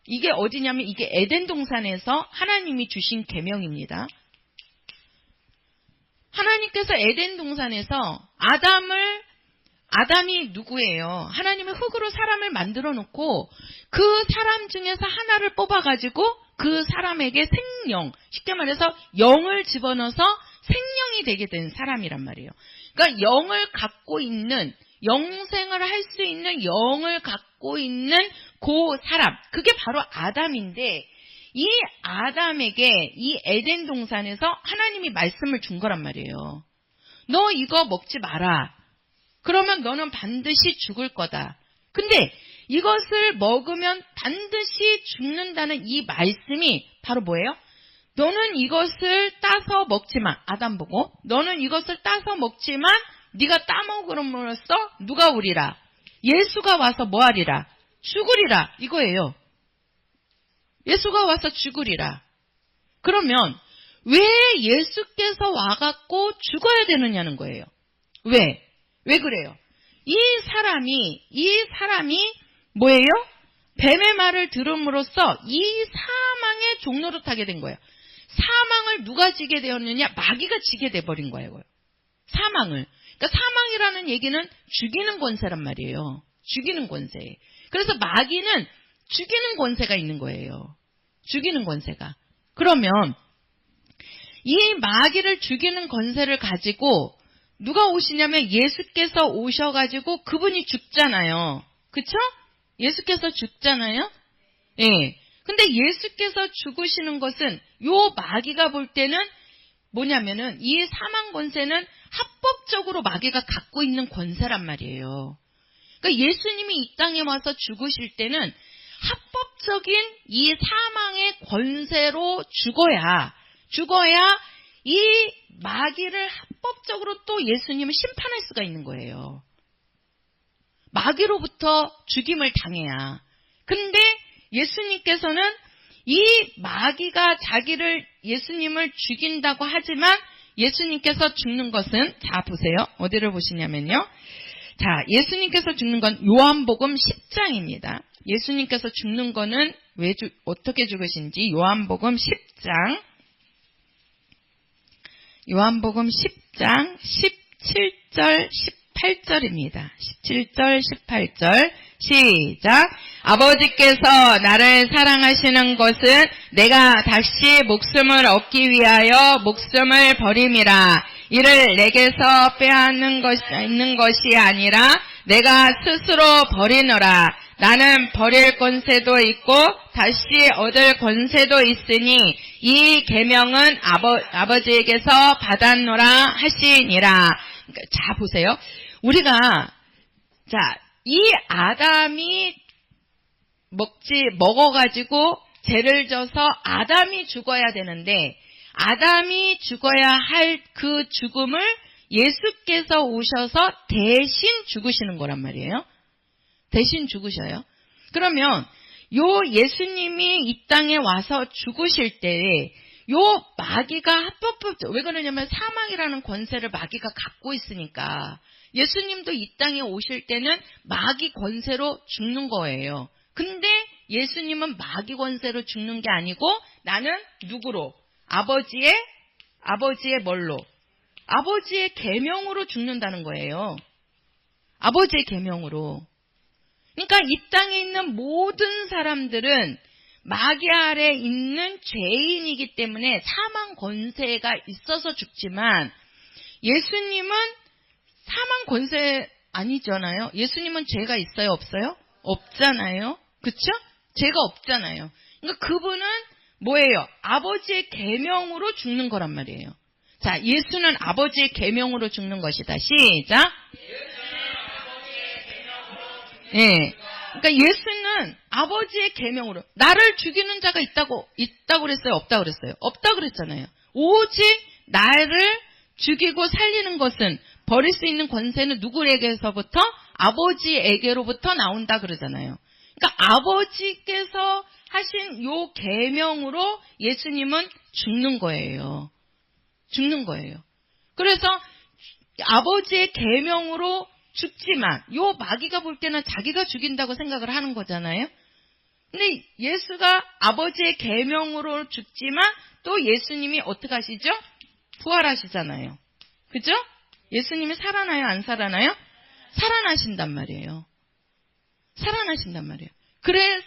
이게 어디냐면 이게 에덴 동산에서 하나님이 주신 계명입니다. 하나님께서 에덴 동산에서 아담이 누구예요? 하나님의 흙으로 사람을 만들어 놓고 그 사람 중에서 하나를 뽑아가지고 그 사람에게 생명, 쉽게 말해서 영을 집어넣어서 생명이 되게 된 사람이란 말이에요. 그러니까 영을 갖고 있는, 영생을 할 수 있는 영을 갖고 있는 그 사람, 그게 바로 아담인데, 이 아담에게 이 에덴 동산에서 하나님이 말씀을 준 거란 말이에요. 너 이거 먹지 마라. 그러면 너는 반드시 죽을 거다. 근데 이것을 먹으면 반드시 죽는다는 이 말씀이 바로 뭐예요? 너는 이것을 따서 먹지만, 아담 보고, 너는 이것을 따서 먹지만 네가 따먹음으로써 누가 오리라? 예수가 와서 뭐하리라? 죽으리라. 이거예요. 예수가 와서 죽으리라. 그러면 왜 예수께서 와갖고 죽어야 되느냐는 거예요. 왜? 왜 그래요? 이 사람이 뭐예요? 뱀의 말을 들음으로써 이 사망의 종로를 타게 된 거예요. 사망을 누가 지게 되었느냐? 마귀가 지게 돼버린 거예요. 사망을. 그러니까 사망이라는 얘기는 죽이는 권세란 말이에요. 죽이는 권세. 그래서 마귀는 죽이는 권세가 있는 거예요. 죽이는 권세가. 그러면 이 마귀를 죽이는 권세를 가지고 누가 오시냐면 예수께서 오셔가지고 그분이 죽잖아요. 그쵸? 예수께서 죽잖아요. 예. 근데 예수께서 죽으시는 것은 요 마귀가 볼 때는 뭐냐면은 이 사망 권세는 합법적으로 마귀가 갖고 있는 권세란 말이에요. 그러니까 예수님이 이 땅에 와서 죽으실 때는 합법적인 이 사망의 권세로 죽어야 이 마귀를 합법적으로 또 예수님은 심판할 수가 있는 거예요. 마귀로부터 죽임을 당해야. 근데 예수님께서는 이 마귀가 예수님을 죽인다고 하지만 예수님께서 죽는 것은, 자 보세요. 어디를 보시냐면요. 자, 예수님께서 죽는 건 요한복음 10장입니다. 예수님께서 죽는 거는 어떻게 죽으신지 요한복음 10장 17절 18절입니다. 17절 18절 시작. 아버지께서 나를 사랑하시는 것은 내가 다시 목숨을 얻기 위하여 목숨을 버림이라. 이를 내게서 빼앗는 것이 아니라 내가 스스로 버리노라. 나는 버릴 권세도 있고 다시 얻을 권세도 있으니 이 계명은 아버지에게서 받았노라 하시니라. 자 보세요. 우리가 이 아담이 먹어가지고 죄를 져서 아담이 죽어야 되는데 아담이 죽어야 할 그 죽음을 예수께서 오셔서 대신 죽으시는 거란 말이에요. 대신 죽으셔요. 그러면 요 예수님이 이 땅에 와서 죽으실 때 요 마귀가 합법적, 왜 그러냐면 사망이라는 권세를 마귀가 갖고 있으니까 예수님도 이 땅에 오실 때는 마귀 권세로 죽는 거예요. 근데 예수님은 마귀 권세로 죽는 게 아니고 나는 누구로? 아버지의 뭘로? 아버지의 계명으로 죽는다는 거예요. 아버지의 계명으로. 그러니까 이 땅에 있는 모든 사람들은 마귀 아래 있는 죄인이기 때문에 사망 권세가 있어서 죽지만 예수님은 사망 권세 아니잖아요. 예수님은 죄가 있어요? 없어요? 없잖아요. 그쵸? 죄가 없잖아요. 그러니까 그분은 뭐예요? 아버지의 계명으로 죽는 거란 말이에요. 자, 예수는 아버지의 계명으로 죽는 것이다. 시작. 예. 그러니까 예수는 아버지의 계명으로 나를 죽이는 자가 있다고 그랬어요? 없다고 그랬어요? 없다고 그랬잖아요. 오직 나를 죽이고 살리는 것은 버릴 수 있는 권세는 누구에게서부터? 아버지에게로부터 나온다 그러잖아요. 그러니까 아버지께서 하신 요 계명으로 예수님은 죽는 거예요. 죽는 거예요. 그래서 아버지의 계명으로 죽지만 요 마귀가 볼 때는 자기가 죽인다고 생각을 하는 거잖아요. 근데 예수가 아버지의 계명으로 죽지만 또 예수님이 어떻게 하시죠? 부활하시잖아요. 그죠? 예수님이 살아나요? 안 살아나요? 살아나신단 말이에요. 살아나신단 말이에요. 그래서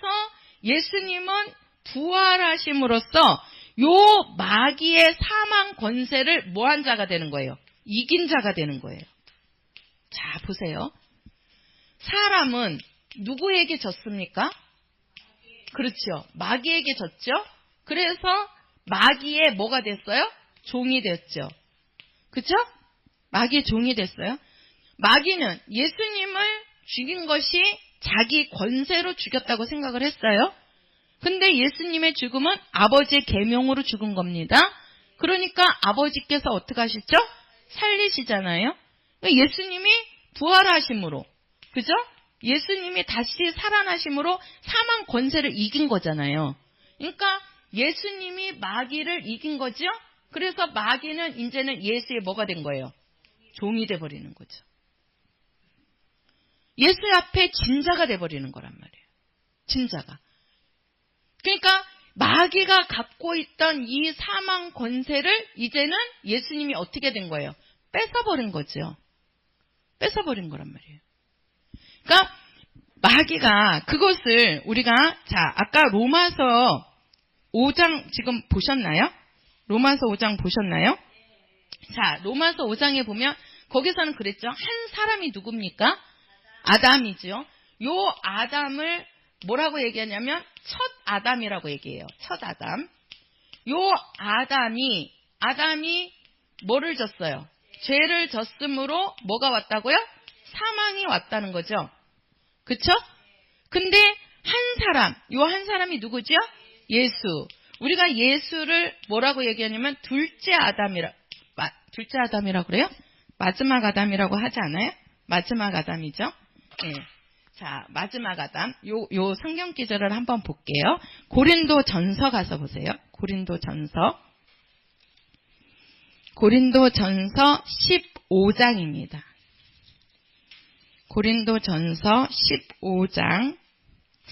예수님은 부활하심으로써 요 마귀의 사망 권세를 뭐한 자가 되는 거예요? 이긴 자가 되는 거예요. 자, 보세요. 사람은 누구에게 졌습니까? 그렇죠. 마귀에게 졌죠. 그래서 마귀의 뭐가 됐어요? 종이 됐죠. 그렇죠? 마귀의 종이 됐어요. 마귀는 예수님을 죽인 것이 자기 권세로 죽였다고 생각을 했어요. 근데 예수님의 죽음은 아버지의 계명으로 죽은 겁니다. 그러니까 아버지께서 어떻게 하시죠? 살리시잖아요. 예수님이 부활하심으로, 그죠? 예수님이 다시 살아나심으로 사망 권세를 이긴 거잖아요. 그러니까 예수님이 마귀를 이긴 거죠? 그래서 마귀는 이제는 예수의 뭐가 된 거예요? 종이 돼버리는 거죠. 예수 앞에 진자가 돼버리는 거란 말이에요. 진자가. 그러니까 마귀가 갖고 있던 이 사망 권세를 이제는 예수님이 어떻게 된 거예요? 뺏어버린 거죠. 뺏어버린 거란 말이에요. 그러니까 마귀가 그것을 우리가 아까 로마서 5장 지금 보셨나요? 로마서 5장 보셨나요? 로마서 5장에 보면 거기서는 그랬죠. 한 사람이 누굽니까? 아담이죠. 요 아담을 뭐라고 얘기하냐면 첫 아담이라고 얘기해요. 첫 아담. 요 아담이 뭐를 졌어요? 죄를 졌으므로 뭐가 왔다고요? 사망이 왔다는 거죠. 그쵸? 근데 요 한 사람이 누구죠? 예수. 우리가 예수를 뭐라고 얘기하냐면 둘째 아담이라고 그래요? 마지막 아담이라고 하지 않아요? 마지막 아담이죠. 예. 마지막 아담. 요 성경 기절을 한번 볼게요. 고린도 전서 가서 보세요. 고린도 전서 15장입니다. 고린도 전서 15장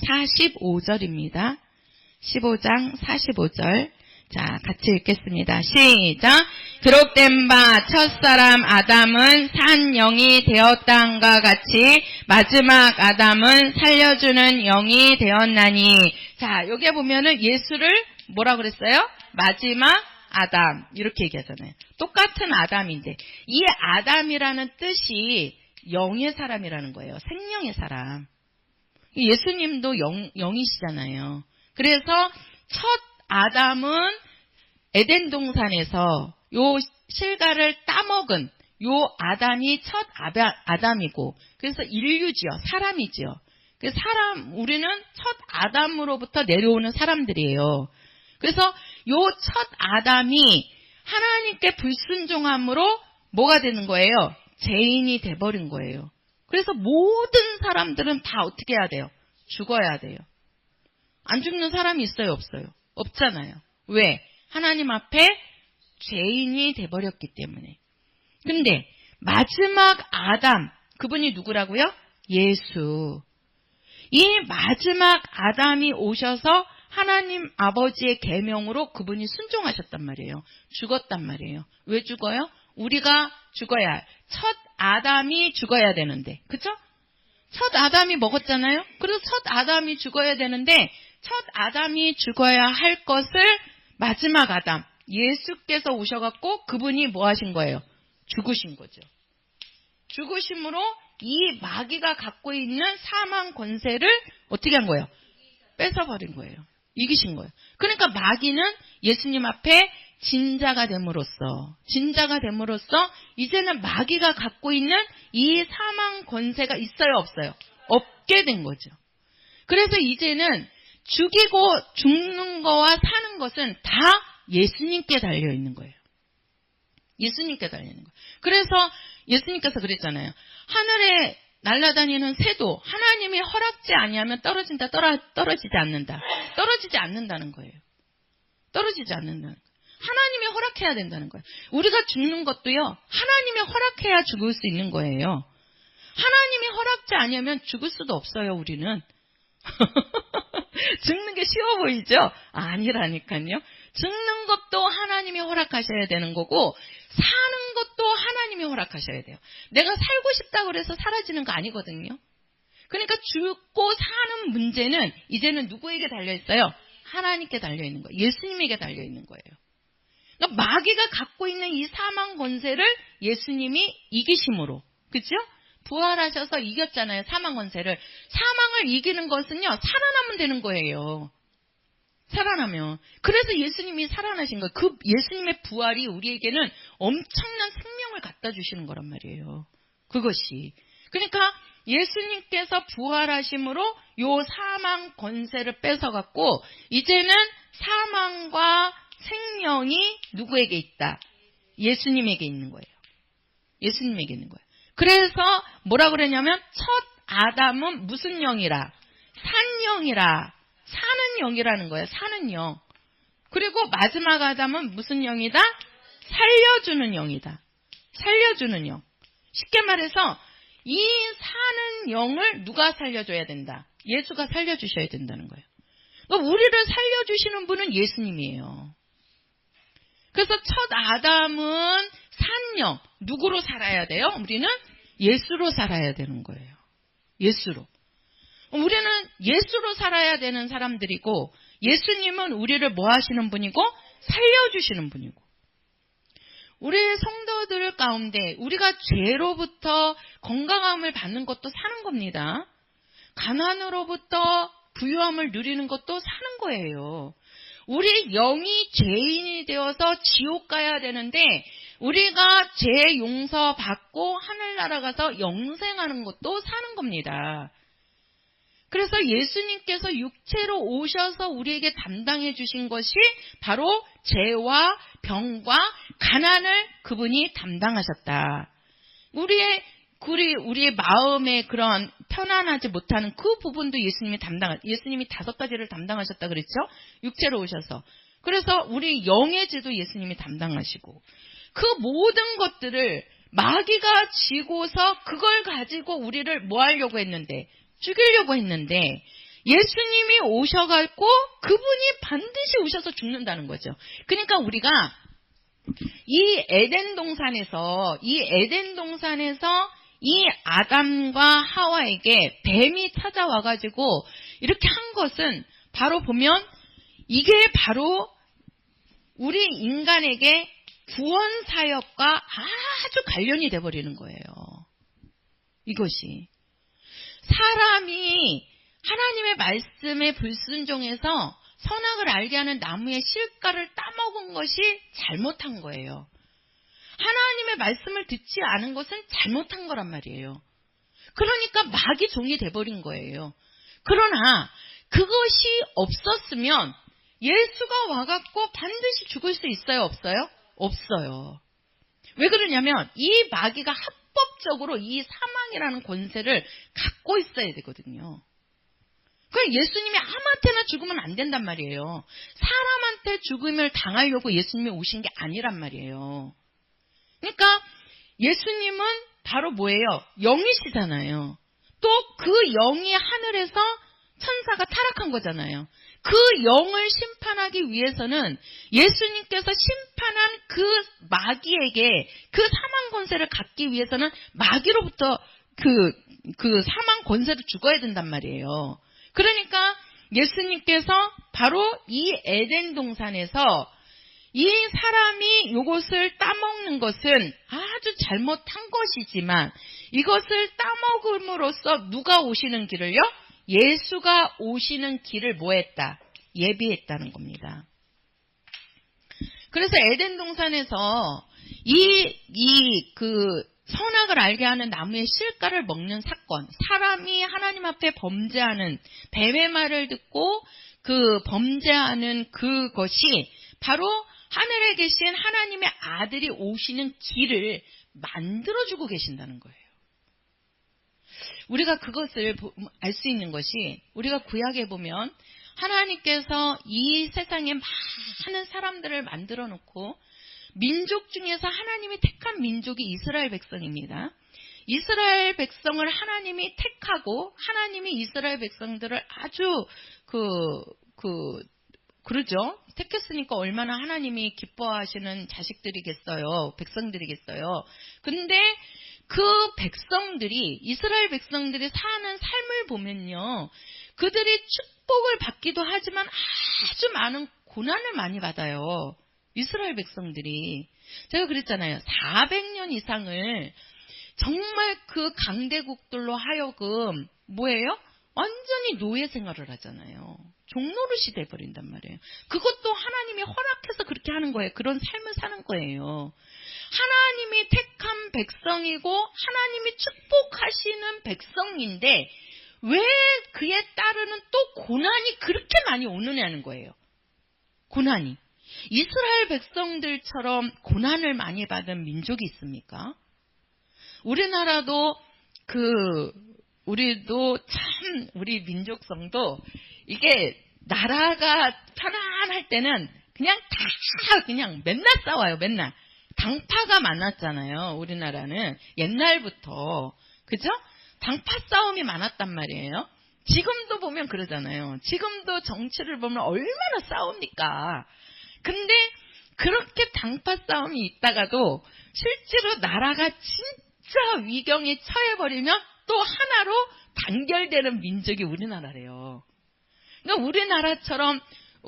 45절입니다. 15장 45절. 같이 읽겠습니다. 시작. 기록된 바 첫사람 아담은 산 영이 되었다함과 같이 마지막 아담은 살려주는 영이 되었나니. 여기에 보면은 예수를 뭐라 그랬어요? 마지막 아담. 이렇게 얘기하잖아요. 똑같은 아담인데 이 아담이라는 뜻이 영의 사람이라는 거예요. 생명의 사람. 예수님도 영이시잖아요. 그래서 첫 아담은 에덴 동산에서 요 실과를 따먹은 요 아담이 첫 아담이고, 그래서 인류지요. 사람이지요. 우리는 첫 아담으로부터 내려오는 사람들이에요. 그래서 요 첫 아담이 하나님께 불순종함으로 뭐가 되는 거예요? 죄인이 돼버린 거예요. 그래서 모든 사람들은 다 어떻게 해야 돼요? 죽어야 돼요. 안 죽는 사람이 있어요? 없어요? 없잖아요. 왜? 하나님 앞에 죄인이 돼버렸기 때문에. 근데 마지막 아담, 그분이 누구라고요? 예수. 이 마지막 아담이 오셔서 하나님 아버지의 계명으로 그분이 순종하셨단 말이에요. 죽었단 말이에요. 왜 죽어요? 우리가 죽어야 할, 첫 아담이 죽어야 되는데, 그쵸? 첫 아담이 먹었잖아요? 그래서 첫 아담이 죽어야 되는데, 첫 아담이 죽어야 할 것을 마지막 아담, 예수께서 오셔갖고 그분이 뭐 하신 거예요? 죽으신 거죠. 죽으심으로 이 마귀가 갖고 있는 사망 권세를 어떻게 한 거예요? 뺏어버린 거예요. 이기신 거예요. 그러니까 마귀는 예수님 앞에 진자가 됨으로써 이제는 마귀가 갖고 있는 이 사망 권세가 있어요, 없어요? 없게 된 거죠. 그래서 이제는 죽이고 죽는 거와 사는 것은 다 예수님께 달려있는 거예요. 예수님께 달려있는 거예요. 그래서 예수님께서 그랬잖아요. 하늘에 날아다니는 새도 하나님이 허락지 아니하면 떨어지지 않는다. 떨어지지 않는다는 거예요. 떨어지지 않는다는 거예요. 하나님이 허락해야 된다는 거예요. 우리가 죽는 것도요, 하나님이 허락해야 죽을 수 있는 거예요. 하나님이 허락지 아니하면 죽을 수도 없어요, 우리는. 죽는 게 쉬워 보이죠? 아니라니까요. 죽는 것도 하나님이 허락하셔야 되는 거고, 사는 것도 하나님이 허락하셔야 돼요. 내가 살고 싶다고 그래서 사라지는 거 아니거든요. 그러니까 죽고 사는 문제는 이제는 누구에게 달려있어요? 하나님께 달려있는 거예요. 예수님에게 달려있는 거예요. 그러니까 마귀가 갖고 있는 이 사망 권세를 예수님이 이기심으로, 그죠? 부활하셔서 이겼잖아요. 사망 권세를. 사망을 이기는 것은요, 살아나면 되는 거예요. 살아나면. 그래서 예수님이 살아나신 거예요. 그 예수님의 부활이 우리에게는 엄청난 생명을 갖다 주시는 거란 말이에요. 그것이. 그러니까 예수님께서 부활하심으로 요 사망 권세를 뺏어갖고 이제는 사망과 생명이 누구에게 있다? 예수님에게 있는 거예요. 예수님에게 있는 거예요. 그래서 뭐라 그러냐면 첫 아담은 무슨 영이라? 산영이라. 사는 영이라는 거예요. 사는 영. 그리고 마지막 아담은 무슨 영이다? 살려주는 영이다. 살려주는 영. 쉽게 말해서 이 사는 영을 누가 살려줘야 된다? 예수가 살려주셔야 된다는 거예요. 그러니까 우리를 살려주시는 분은 예수님이에요. 그래서 첫 아담은 산영. 누구로 살아야 돼요? 우리는 예수로 살아야 되는 거예요. 예수로. 우리는 예수로 살아야 되는 사람들이고 예수님은 우리를 뭐 하시는 분이고 살려주시는 분이고 우리 성도들 가운데 우리가 죄로부터 건강함을 받는 것도 사는 겁니다. 가난으로부터 부유함을 누리는 것도 사는 거예요. 우리 영이 죄인이 되어서 지옥 가야 되는데 우리가 죄 용서 받고 하늘나라 가서 영생하는 것도 사는 겁니다. 그래서 예수님께서 육체로 오셔서 우리에게 담당해 주신 것이 바로 죄와 병과 가난을 그분이 담당하셨다. 우리의 마음에 그런 편안하지 못하는 그 부분도 예수님이 5가지를 담당하셨다 그랬죠? 육체로 오셔서. 그래서 우리 영의 죄도 예수님이 담당하시고 그 모든 것들을 마귀가 쥐고서 그걸 가지고 우리를 뭐 하려고 했는데 죽이려고 했는데 예수님이 오셔갖고 그분이 반드시 오셔서 죽는다는 거죠. 그러니까 우리가 이 에덴 동산에서 이 아담과 하와에게 뱀이 찾아와가지고 이렇게 한 것은 바로 보면 이게 바로 우리 인간에게 구원 사역과 아주 관련이 돼버리는 거예요. 이것이. 사람이 하나님의 말씀에 불순종해서 선악을 알게 하는 나무의 실과를 따먹은 것이 잘못한 거예요. 하나님의 말씀을 듣지 않은 것은 잘못한 거란 말이에요. 그러니까 마귀 종이 돼버린 거예요. 그러나 그것이 없었으면 예수가 와갖고 반드시 죽을 수 있어요? 없어요? 없어요. 왜 그러냐면 이 마귀가 합법적으로 이 사망이라는 권세를 갖고 있어야 되거든요. 그러니까 예수님이 아무한테나 죽으면 안 된단 말이에요. 사람한테 죽음을 당하려고 예수님이 오신 게 아니란 말이에요. 그러니까 예수님은 바로 뭐예요? 영이시잖아요. 또 그 영이 하늘에서 천사가 타락한 거잖아요. 그 영을 심판하기 위해서는 예수님께서 심판한 그 마귀에게 그 사망 권세를 갖기 위해서는 마귀로부터 그 사망 권세를 죽어야 된단 말이에요. 그러니까 예수님께서 바로 이 에덴 동산에서 이 사람이 이것을 따먹는 것은 아주 잘못한 것이지만 이것을 따먹음으로써 누가 오시는 길을요? 예수가 오시는 길을 뭐 했다? 예비했다는 겁니다. 그래서 에덴 동산에서 선악을 알게 하는 나무의 실과를 먹는 사건, 사람이 하나님 앞에 범죄하는 뱀의 말을 듣고 그 범죄하는 그것이 바로 하늘에 계신 하나님의 아들이 오시는 길을 만들어주고 계신다는 거예요. 우리가 그것을 알 수 있는 것이 우리가 구약에 보면 하나님께서 이 세상에 많은 사람들을 만들어 놓고 민족 중에서 하나님이 택한 민족이 이스라엘 백성입니다. 이스라엘 백성을 하나님이 택하고 하나님이 이스라엘 백성들을 아주 그러죠. 택했으니까 얼마나 하나님이 기뻐하시는 자식들이겠어요. 백성들이겠어요. 근데 그 백성들이 이스라엘 백성들이 사는 삶을 보면요. 그들이 축복을 받기도 하지만 아주 많은 고난을 많이 받아요. 이스라엘 백성들이. 제가 그랬잖아요. 400년 이상을 정말 그 강대국들로 하여금 뭐예요? 완전히 노예 생활을 하잖아요. 종노릇이 돼버린단 말이에요. 그것도 하나님이 허락해서 그렇게 하는 거예요. 그런 삶을 사는 거예요. 하나님이 택한 백성이고 하나님이 축복하시는 백성인데 왜 그에 따르는 또 고난이 그렇게 많이 오느냐는 거예요. 고난이. 이스라엘 백성들처럼 고난을 많이 받은 민족이 있습니까? 우리나라도 우리도 참 우리 민족성도 이게 나라가 편안할 때는 그냥 맨날 싸워요. 맨날. 당파가 많았잖아요. 우리나라는 옛날부터. 그죠? 당파 싸움이 많았단 말이에요. 지금도 보면 그러잖아요. 지금도 정치를 보면 얼마나 싸웁니까? 근데 그렇게 당파 싸움이 있다가도 실제로 나라가 진짜 위경에 처해버리면 또 하나로 단결되는 민족이 우리나라래요. 그러니까 우리나라처럼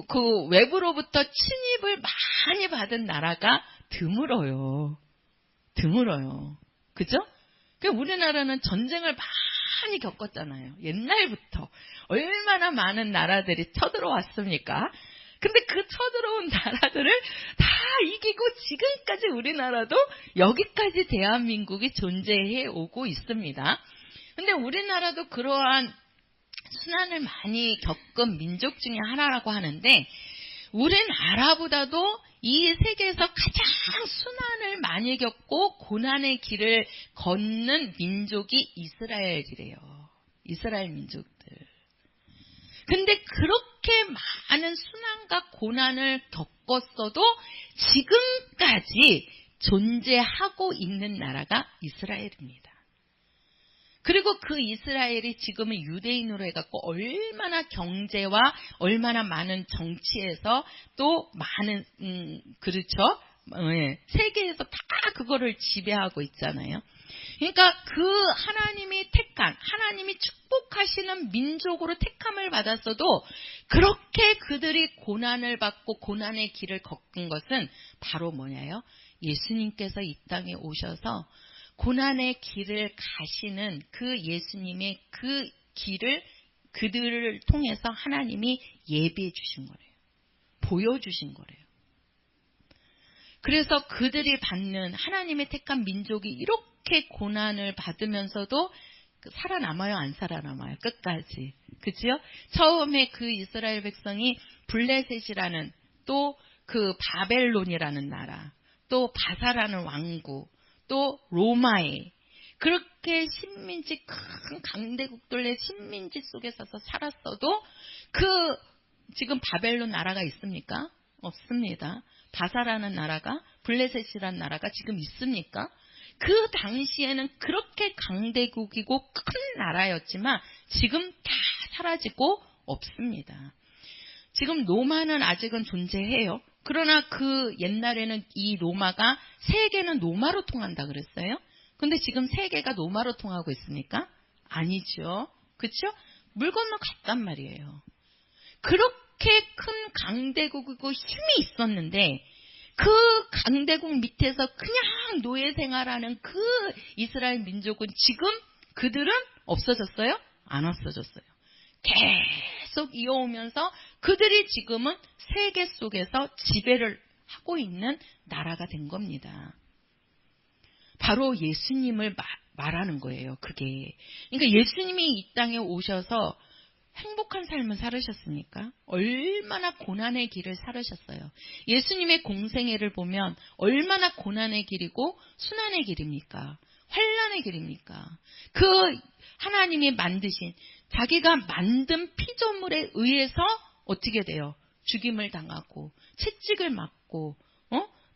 그 외부로부터 침입을 많이 받은 나라가 드물어요. 그죠? 그러니까 우리나라는 전쟁을 많이 겪었잖아요. 옛날부터. 얼마나 많은 나라들이 쳐들어왔습니까? 근데 그 쳐들어온 나라들을 다 이기고 지금까지 우리나라도 여기까지 대한민국이 존재해 오고 있습니다. 근데 우리나라도 그러한 순환을 많이 겪은 민족 중에 하나라고 하는데 우리나라보다도 이 세계에서 가장 순환을 많이 겪고 고난의 길을 걷는 민족이 이스라엘이래요. 이스라엘 민족들. 근데 그렇게 많은 순환과 고난을 겪었어도 지금까지 존재하고 있는 나라가 이스라엘입니다. 그리고 그 이스라엘이 지금은 유대인으로 해갖고 얼마나 경제와 얼마나 많은 정치에서 또 많은 그렇죠? 세계에서 다 그거를 지배하고 있잖아요. 그러니까 그 하나님이 택한 하나님이 축복하시는 민족으로 택함을 받았어도 그렇게 그들이 고난을 받고 고난의 길을 겪은 것은 바로 뭐냐요? 예수님께서 이 땅에 오셔서 고난의 길을 가시는 그 예수님의 그 길을 그들을 통해서 하나님이 예비해 주신 거래요. 보여주신 거래요. 그래서 그들이 받는 하나님의 택한 민족이 이렇게 고난을 받으면서도 살아남아요? 안 살아남아요? 끝까지. 그치요? 처음에 그 이스라엘 백성이 블레셋이라는 또 그 바벨론이라는 나라, 또 바사라는 왕국, 또 로마에 그렇게 식민지 큰 강대국들의 식민지 속에서 살았어도 그 지금 바벨론 나라가 있습니까? 없습니다. 바사라는 나라가 블레셋이라는 나라가 지금 있습니까? 그 당시에는 그렇게 강대국이고 큰 나라였지만 지금 다 사라지고 없습니다. 지금 로마는 아직은 존재해요. 그러나 그 옛날에는 이 로마가 세계는 로마로 통한다 그랬어요. 근데 지금 세계가 로마로 통하고 있습니까? 아니죠. 그렇죠? 물 건너 갔단 말이에요. 그렇게 큰 강대국이고 힘이 있었는데 그 강대국 밑에서 그냥 노예 생활하는 그 이스라엘 민족은 지금 그들은 없어졌어요? 안 없어졌어요. 계속 이어오면서 그들이 지금은 세계 속에서 지배를 하고 있는 나라가 된 겁니다. 바로 예수님을 말하는 거예요. 그게. 그러니까 예수님이 이 땅에 오셔서 행복한 삶을 살으셨습니까? 얼마나 고난의 길을 살으셨어요. 예수님의 공생애를 보면 얼마나 고난의 길이고 순환의 길입니까? 환난의 길입니까? 그 하나님이 만드신 자기가 만든 피조물에 의해서 어떻게 돼요? 죽임을 당하고 채찍을 맞고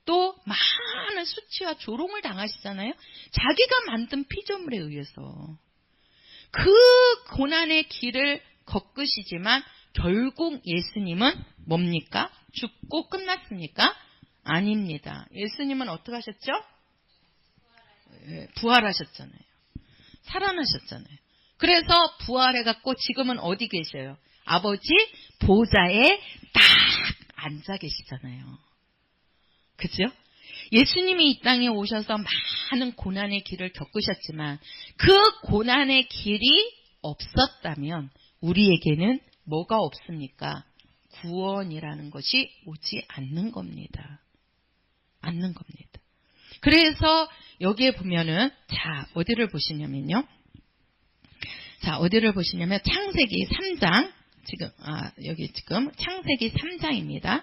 또 많은 수치와 조롱을 당하시잖아요. 자기가 만든 피조물에 의해서 그 고난의 길을 겪으시지만 결국 예수님은 뭡니까? 죽고 끝났습니까? 아닙니다. 예수님은 어떻게 하셨죠? 부활하셨잖아요. 살아나셨잖아요. 그래서 부활해갖고 지금은 어디 계셔요? 아버지 보좌에 딱 앉아 계시잖아요. 그죠? 예수님이 이 땅에 오셔서 많은 고난의 길을 겪으셨지만 그 고난의 길이 없었다면 우리에게는 뭐가 없습니까? 구원이라는 것이 오지 않는 겁니다. 않는 겁니다. 그래서 여기에 보면은, 자, 어디를 보시냐면요. 자, 어디를 보시냐면, 창세기 3장. 여기 지금 창세기 3장입니다.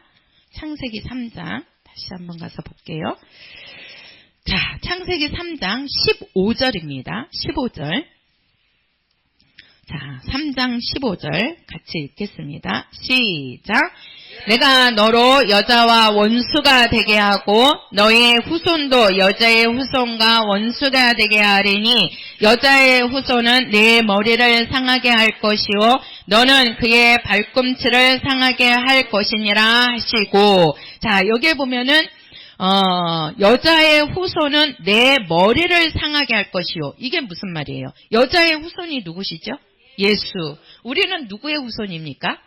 창세기 3장. 다시 한번 가서 볼게요. 자, 창세기 3장 15절입니다. 15절. 자, 3장 15절 같이 읽겠습니다. 시작. 내가 너로 여자와 원수가 되게 하고 너의 후손도 여자의 후손과 원수가 되게 하리니 여자의 후손은 내 머리를 상하게 할 것이요 너는 그의 발꿈치를 상하게 할 것이니라 하시고, 자, 여기에 보면은 여자의 후손은 내 머리를 상하게 할 것이요. 이게 무슨 말이에요? 여자의 후손이 누구시죠? 예수. 우리는 누구의 후손입니까?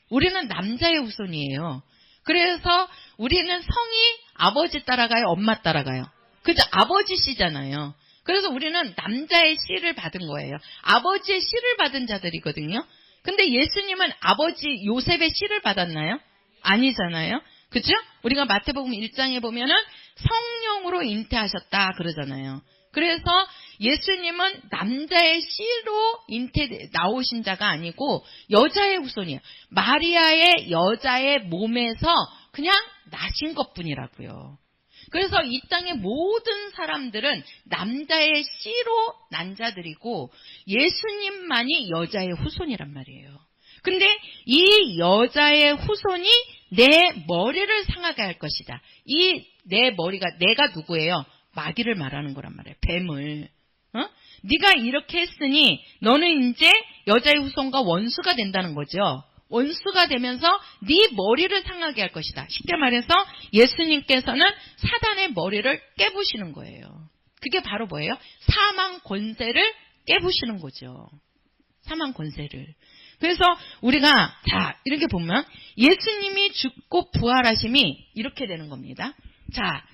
우리는 남자의 후손이에요. 그래서 우리는 성이 아버지 따라가요? 엄마 따라가요? 그죠? 아버지 씨잖아요. 그래서 우리는 남자의 씨를 받은 거예요. 아버지의 씨를 받은 자들이거든요. 근데 예수님은 아버지 요셉의 씨를 받았나요? 아니잖아요. 그죠? 우리가 마태복음 1장에 보면은 성령으로 잉태하셨다 그러잖아요. 그래서 예수님은 남자의 씨로 나오신 자가 아니고 여자의 후손이에요. 마리아의 여자의 몸에서 그냥 나신 것뿐이라고요. 그래서 이 땅의 모든 사람들은 남자의 씨로 난 자들이고 예수님만이 여자의 후손이란 말이에요. 근데 이 여자의 후손이 내 머리를 상하게 할 것이다. 이 내 머리가 내가 누구예요? 마귀를 말하는 거란 말이에요. 뱀을. 네가 이렇게 했으니 너는 이제 여자의 후손과 원수가 된다는 거죠. 원수가 되면서 네 머리를 상하게 할 것이다. 쉽게 말해서 예수님께서는 사단의 머리를 깨부시는 거예요. 그게 바로 뭐예요? 사망 권세를 깨부시는 거죠. 사망 권세를. 그래서 우리가 자 이렇게 보면 예수님이 죽고 부활하심이 이렇게 되는 겁니다. 자,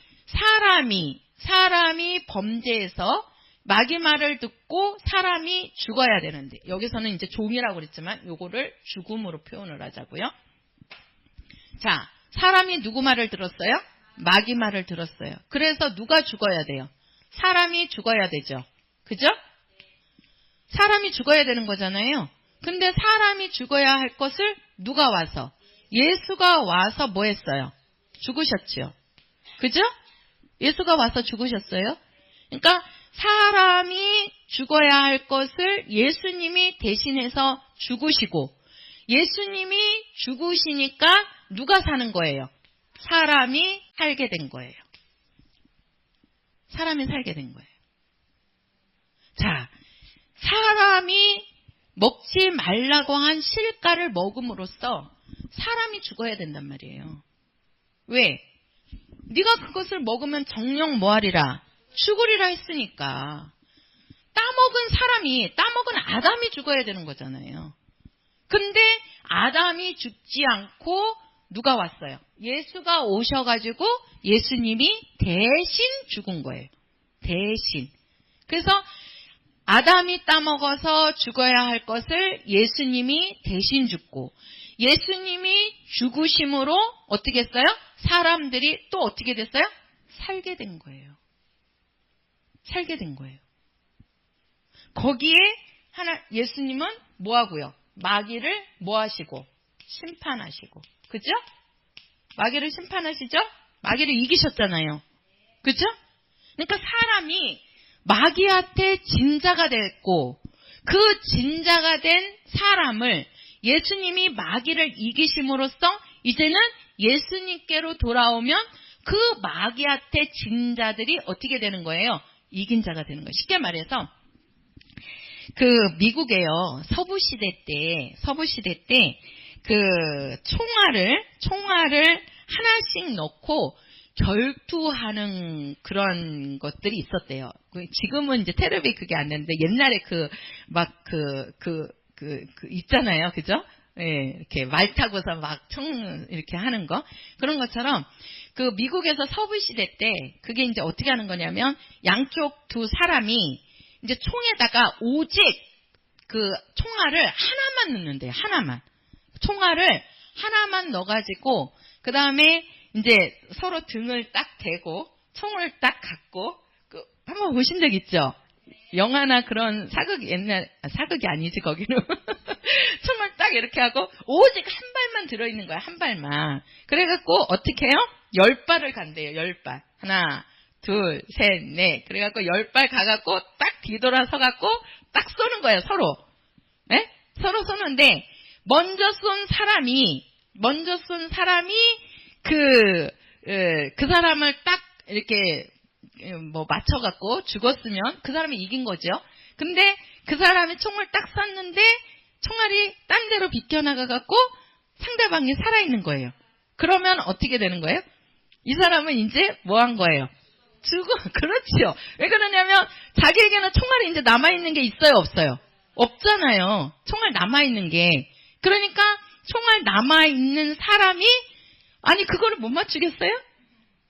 사람이 범죄해서 마귀 말을 듣고 사람이 죽어야 되는데 여기서는 이제 종이라고 그랬지만 요거를 죽음으로 표현을 하자고요. 자, 사람이 누구 말을 들었어요? 마귀 말을 들었어요. 그래서 누가 죽어야 돼요? 사람이 죽어야 되죠. 그죠? 사람이 죽어야 되는 거잖아요. 근데 사람이 죽어야 할 것을 누가 와서? 예수가 와서 뭐 했어요? 죽으셨죠. 그죠? 예수가 와서 죽으셨어요. 그러니까 사람이 죽어야 할 것을 예수님이 대신해서 죽으시고 예수님이 죽으시니까 누가 사는 거예요? 사람이 살게 된 거예요. 사람이 살게 된 거예요. 자, 사람이 먹지 말라고 한 실과를 먹음으로써 사람이 죽어야 된단 말이에요. 왜? 네가 그것을 먹으면 정령 뭐하리라? 죽으리라 했으니까. 따먹은 아담이 죽어야 되는 거잖아요. 근데 아담이 죽지 않고 누가 왔어요? 예수가 오셔가지고 예수님이 대신 죽은 거예요. 대신. 그래서 아담이 따먹어서 죽어야 할 것을 예수님이 대신 죽고 예수님이 죽으심으로 어떻게 했어요? 사람들이 또 어떻게 됐어요? 살게 된 거예요. 살게 된 거예요. 거기에 예수님은 뭐 하고요? 마귀를 뭐 하시고? 심판하시고. 그죠? 마귀를 심판하시죠? 마귀를 이기셨잖아요. 그죠? 그러니까 사람이 마귀한테 진자가 됐고 그 진자가 된 사람을 예수님이 마귀를 이기심으로써 이제는 예수님께로 돌아오면 그 마귀한테 진자들이 어떻게 되는 거예요? 이긴 자가 되는 거예요. 쉽게 말해서 그 미국에요. 서부 시대 때 그 총알을 하나씩 넣고 결투하는 그런 것들이 있었대요. 지금은 이제 테레비 그게 안 되는데 옛날에 있잖아요. 그죠? 예, 이렇게 말 타고서 막 총 이렇게 하는 거. 그런 것처럼 그 미국에서 서부 시대 때 그게 이제 어떻게 하는 거냐면 양쪽 두 사람이 이제 총에다가 오직 그 총알을 하나만 넣는데요. 하나만. 총알을 하나만 넣어가지고 그 다음에 이제 서로 등을 딱 대고 총을 딱 갖고 그 한번 보신 적 있죠? 영화나 그런 사극 사극이 아니지 거기는 총을 딱 이렇게 하고 오직 한 발만 들어있는 거야. 한 발만. 그래갖고 어떻게 해요? 10발을 간대요. 10발. 하나 둘 셋 넷. 그래갖고 10발 가갖고 딱 뒤돌아서갖고 딱 쏘는 거예요. 서로. 네? 서로 쏘는데 먼저 쏜 사람이 그 사람을 딱 이렇게 뭐 맞춰갖고 죽었으면 그 사람이 이긴 거죠. 근데 그 사람이 총을 딱 쐈는데 총알이 딴 데로 비껴나가갖고 상대방이 살아있는 거예요. 그러면 어떻게 되는 거예요? 이 사람은 이제 뭐 한 거예요? 그렇죠. 왜 그러냐면 자기에게는 총알이 이제 남아있는 게 있어요, 없어요? 없잖아요. 총알 남아있는 게. 그러니까 총알 남아있는 사람이 아니 그거를 못 맞추겠어요?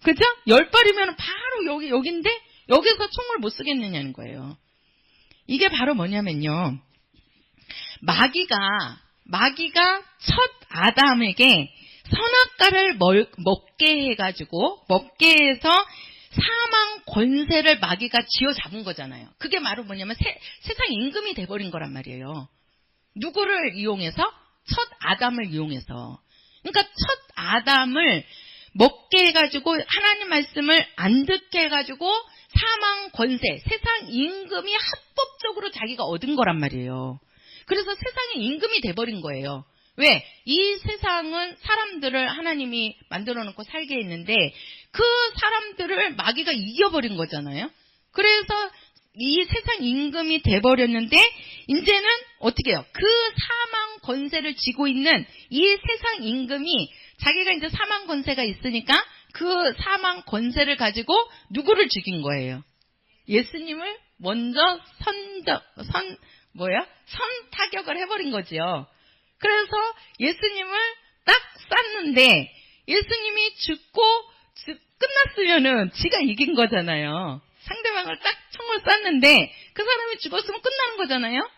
그죠? 10발이면 바로 여기인데 여기서 총을 못 쓰겠느냐는 거예요. 이게 바로 뭐냐면요. 마귀가 첫 아담에게 선악과를 먹게 해서 사망 권세를 마귀가 쥐어잡은 거잖아요. 그게 바로 뭐냐면 세상 임금이 돼버린 거란 말이에요. 누구를 이용해서? 첫 아담을 이용해서. 그러니까 첫 아담을 먹게 해가지고 하나님 말씀을 안 듣게 해가지고 사망 권세, 세상 임금이 합법적으로 자기가 얻은 거란 말이에요. 그래서 세상의 임금이 돼버린 거예요. 왜? 이 세상은 사람들을 하나님이 만들어 놓고 살게 했는데 그 사람들을 마귀가 이겨버린 거잖아요. 그래서 이 세상 임금이 돼버렸는데 이제는 어떻게 해요? 그 사망 권세를 쥐고 있는 이 세상 임금이 자기가 이제 사망 권세가 있으니까 그 사망 권세를 가지고 누구를 죽인 거예요? 예수님을 먼저 선타격을 해버린 거지요. 그래서 예수님을 딱 쐈는데 예수님이 죽고 끝났으면은 지가 이긴 거잖아요. 상대방을 딱 총을 쐈는데 그 사람이 죽었으면 끝나는 거잖아요.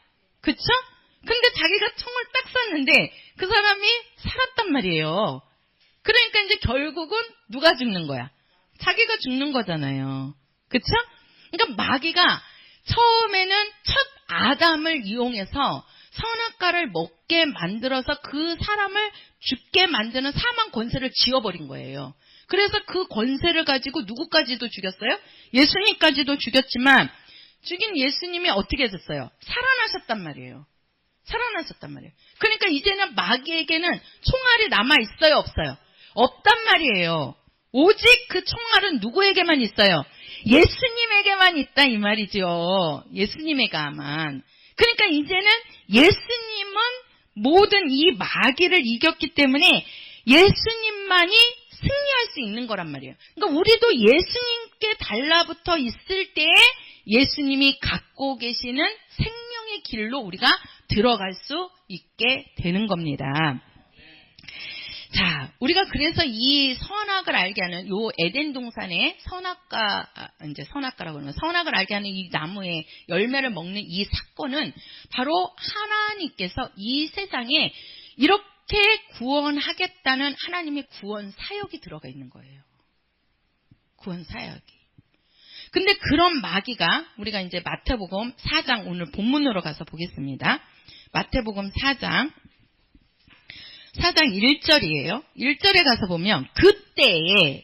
그쵸? 근데 자기가 총을 딱 쐈는데 그 사람이 살았단 말이에요. 그러니까 이제 결국은 누가 죽는 거야? 자기가 죽는 거잖아요. 그쵸? 그러니까 마귀가 처음에는 첫 아담을 이용해서 선악과를 먹게 만들어서 그 사람을 죽게 만드는 사망 권세를 쥐어버린 거예요. 그래서 그 권세를 가지고 누구까지도 죽였어요? 예수님까지도 죽였지만 죽인 예수님이 어떻게 됐어요? 살아나셨단 말이에요. 그러니까 이제는 마귀에게는 총알이 남아있어요, 없어요? 없단 말이에요. 오직 그 총알은 누구에게만 있어요? 예수님에게만 있다 이 말이죠. 예수님에게만. 그러니까 이제는 예수님은 모든 이 마귀를 이겼기 때문에 예수님만이 승리할 수 있는 거란 말이에요. 그러니까 우리도 예수님께 달라붙어 있을 때에 예수님이 갖고 계시는 생명의 길로 우리가 들어갈 수 있게 되는 겁니다. 자, 우리가 그래서 이 선악을 알게 하는 요 에덴 동산의 선악과라고 하는 선악을 알게 하는 이 나무의 열매를 먹는 이 사건은 바로 하나님께서 이 세상에 이렇게 구원하겠다는 하나님의 구원 사역이 들어가 있는 거예요. 구원 사역이. 근데 그런 마귀가 우리가 이제 마태복음 4장 오늘 본문으로 가서 보겠습니다. 마태복음 4장 1절이에요. 1절에 가서 보면 그때에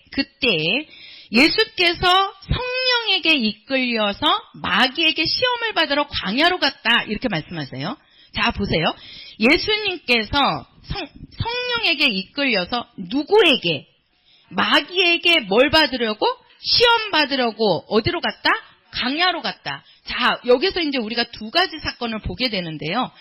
예수께서 성령에게 이끌려서 마귀에게 시험을 받으러 광야로 갔다 이렇게 말씀하세요. 자 보세요. 예수님께서 성령에게 이끌려서 누구에게? 마귀에게 뭘 받으려고? 시험 받으려고 어디로 갔다? 광야로 갔다. 자 여기서 이제 우리가 두 가지 사건을 보게 되는데요.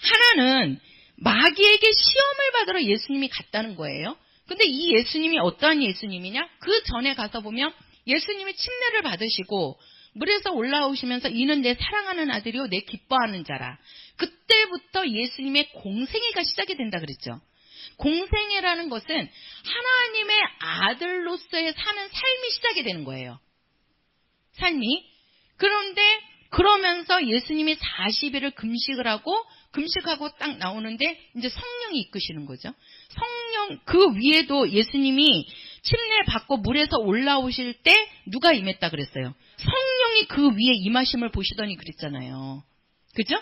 하나는 마귀에게 시험을 받으러 예수님이 갔다는 거예요. 근데 이 예수님이 어떠한 예수님이냐? 그 전에 가서 보면 예수님이 침례를 받으시고 물에서 올라오시면서 이는 내 사랑하는 아들이요 내 기뻐하는 자라. 그때부터 예수님의 공생애가 시작이 된다 그랬죠. 공생애라는 것은 하나님의 아들로서의 사는 삶이 시작이 되는 거예요. 삶이. 그런데 그러면서 예수님이 40일을 금식하고 딱 나오는데 이제 성령이 이끄시는 거죠. 성령 그 위에도 예수님이 침례 받고 물에서 올라오실 때 누가 임했다 그랬어요? 성령이 성령이 그 위에 임하심을 보시더니 그랬잖아요. 그죠?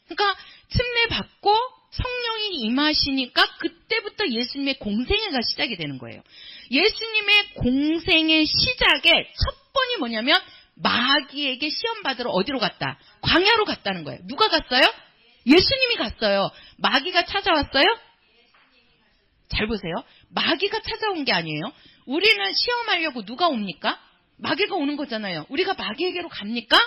그러니까 침례 받고 성령이 임하시니까 그때부터 예수님의 공생애가 시작이 되는 거예요. 예수님의 공생의 시작의 첫 번이 뭐냐면 마귀에게 시험 받으러 어디로 갔다? 광야로 갔다는 거예요. 누가 갔어요? 예수님이 갔어요. 마귀가 찾아왔어요? 잘 보세요. 마귀가 찾아온 게 아니에요. 우리는 시험하려고 누가 옵니까? 마귀가 오는 거잖아요. 우리가 마귀에게로 갑니까?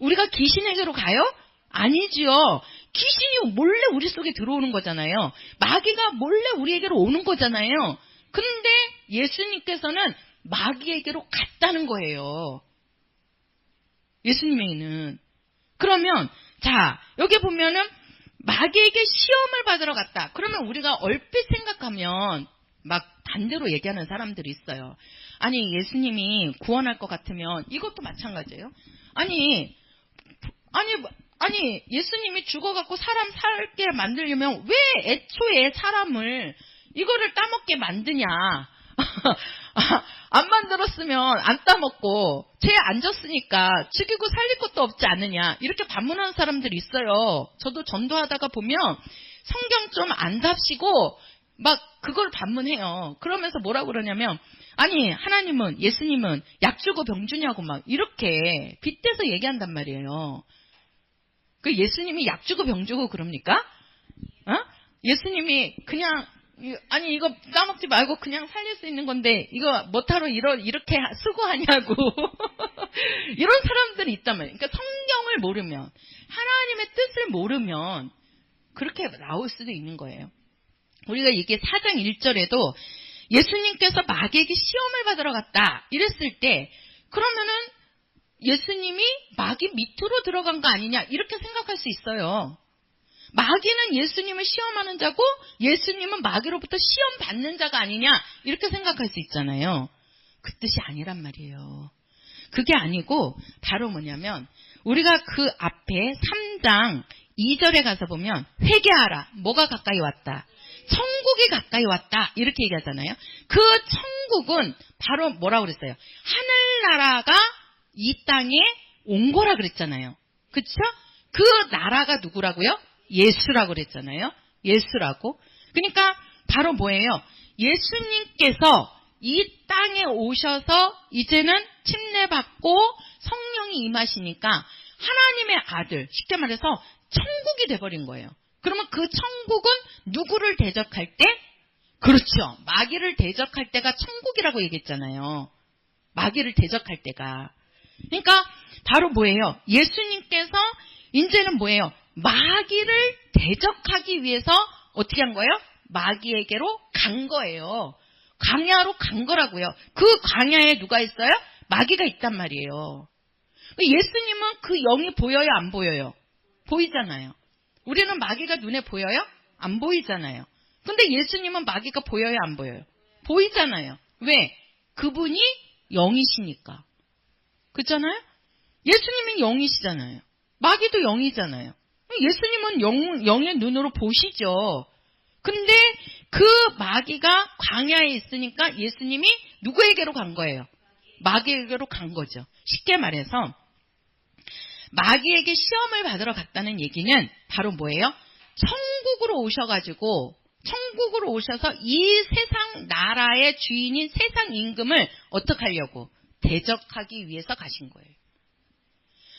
우리가 귀신에게로 가요? 아니지요. 귀신이 몰래 우리 속에 들어오는 거잖아요. 마귀가 몰래 우리에게로 오는 거잖아요. 근데 예수님께서는 마귀에게로 갔다는 거예요. 예수님에게는. 그러면 자, 여기 보면은 마귀에게 시험을 받으러 갔다. 그러면 우리가 얼핏 생각하면 막 반대로 얘기하는 사람들이 있어요. 아니, 예수님이 구원할 것 같으면 이것도 마찬가지예요. 아니, 예수님이 죽어갖고 사람 살게 만들려면 왜 애초에 사람을 이거를 따먹게 만드냐. 안 만들었으면 안 따먹고 죄 안 졌으니까 죽이고 살릴 것도 없지 않느냐. 이렇게 반문하는 사람들이 있어요. 저도 전도하다가 보면 성경 좀 안 답시고 막 그걸 반문해요. 그러면서 뭐라고 그러냐면 아니 하나님은 예수님은 약 주고 병 주냐고 막 이렇게 빗대서 얘기한단 말이에요. 그 예수님이 약 주고 병 주고 그럽니까? 어? 예수님이 그냥 아니 이거 까먹지 말고 그냥 살릴 수 있는 건데 이거 뭐하러 이렇게 수고하냐고 이런 사람들이 있단 말이에요. 그러니까 성경을 모르면 하나님의 뜻을 모르면 그렇게 나올 수도 있는 거예요. 우리가 이게 4장 1절에도 예수님께서 마귀에게 시험을 받으러 갔다 이랬을 때 그러면은 예수님이 마귀 밑으로 들어간 거 아니냐 이렇게 생각할 수 있어요. 마귀는 예수님을 시험하는 자고 예수님은 마귀로부터 시험 받는 자가 아니냐 이렇게 생각할 수 있잖아요. 그 뜻이 아니란 말이에요. 그게 아니고 바로 뭐냐면 우리가 그 앞에 3장 2절에 가서 보면 회개하라. 뭐가 가까이 왔다. 천국이 가까이 왔다. 이렇게 얘기하잖아요. 그 천국은 바로 뭐라고 그랬어요. 하늘나라가 이 땅에 온 거라 그랬잖아요. 그렇죠? 그 나라가 누구라고요? 예수라고 그랬잖아요. 예수라고. 그러니까 바로 뭐예요? 예수님께서 이 땅에 오셔서 이제는 침례받고 성령이 임하시니까 하나님의 아들, 쉽게 말해서 천국이 돼버린 거예요. 그러면 그 천국은 누구를 대적할 때? 그렇죠. 마귀를 대적할 때가 천국이라고 얘기했잖아요. 마귀를 대적할 때가. 그러니까 바로 뭐예요? 예수님께서 이제는 뭐예요? 마귀를 대적하기 위해서 어떻게 한 거예요? 마귀에게로 간 거예요. 광야로 간 거라고요. 그 광야에 누가 있어요? 마귀가 있단 말이에요. 예수님은 그 영이 보여요? 안 보여요? 보이잖아요. 우리는 마귀가 눈에 보여요? 안 보이잖아요. 근데 예수님은 마귀가 보여요? 안 보여요? 보이잖아요. 왜? 그분이 영이시니까. 그렇잖아요? 예수님은 영이시잖아요. 마귀도 영이잖아요. 예수님은 영의 눈으로 보시죠. 근데 그 마귀가 광야에 있으니까 예수님이 누구에게로 간 거예요? 마귀에게로 간 거죠. 쉽게 말해서 마귀에게 시험을 받으러 갔다는 얘기는 바로 뭐예요? 천국으로 오셔서 이 세상 나라의 주인인 세상 임금을 어떻게 하려고? 대적하기 위해서 가신 거예요.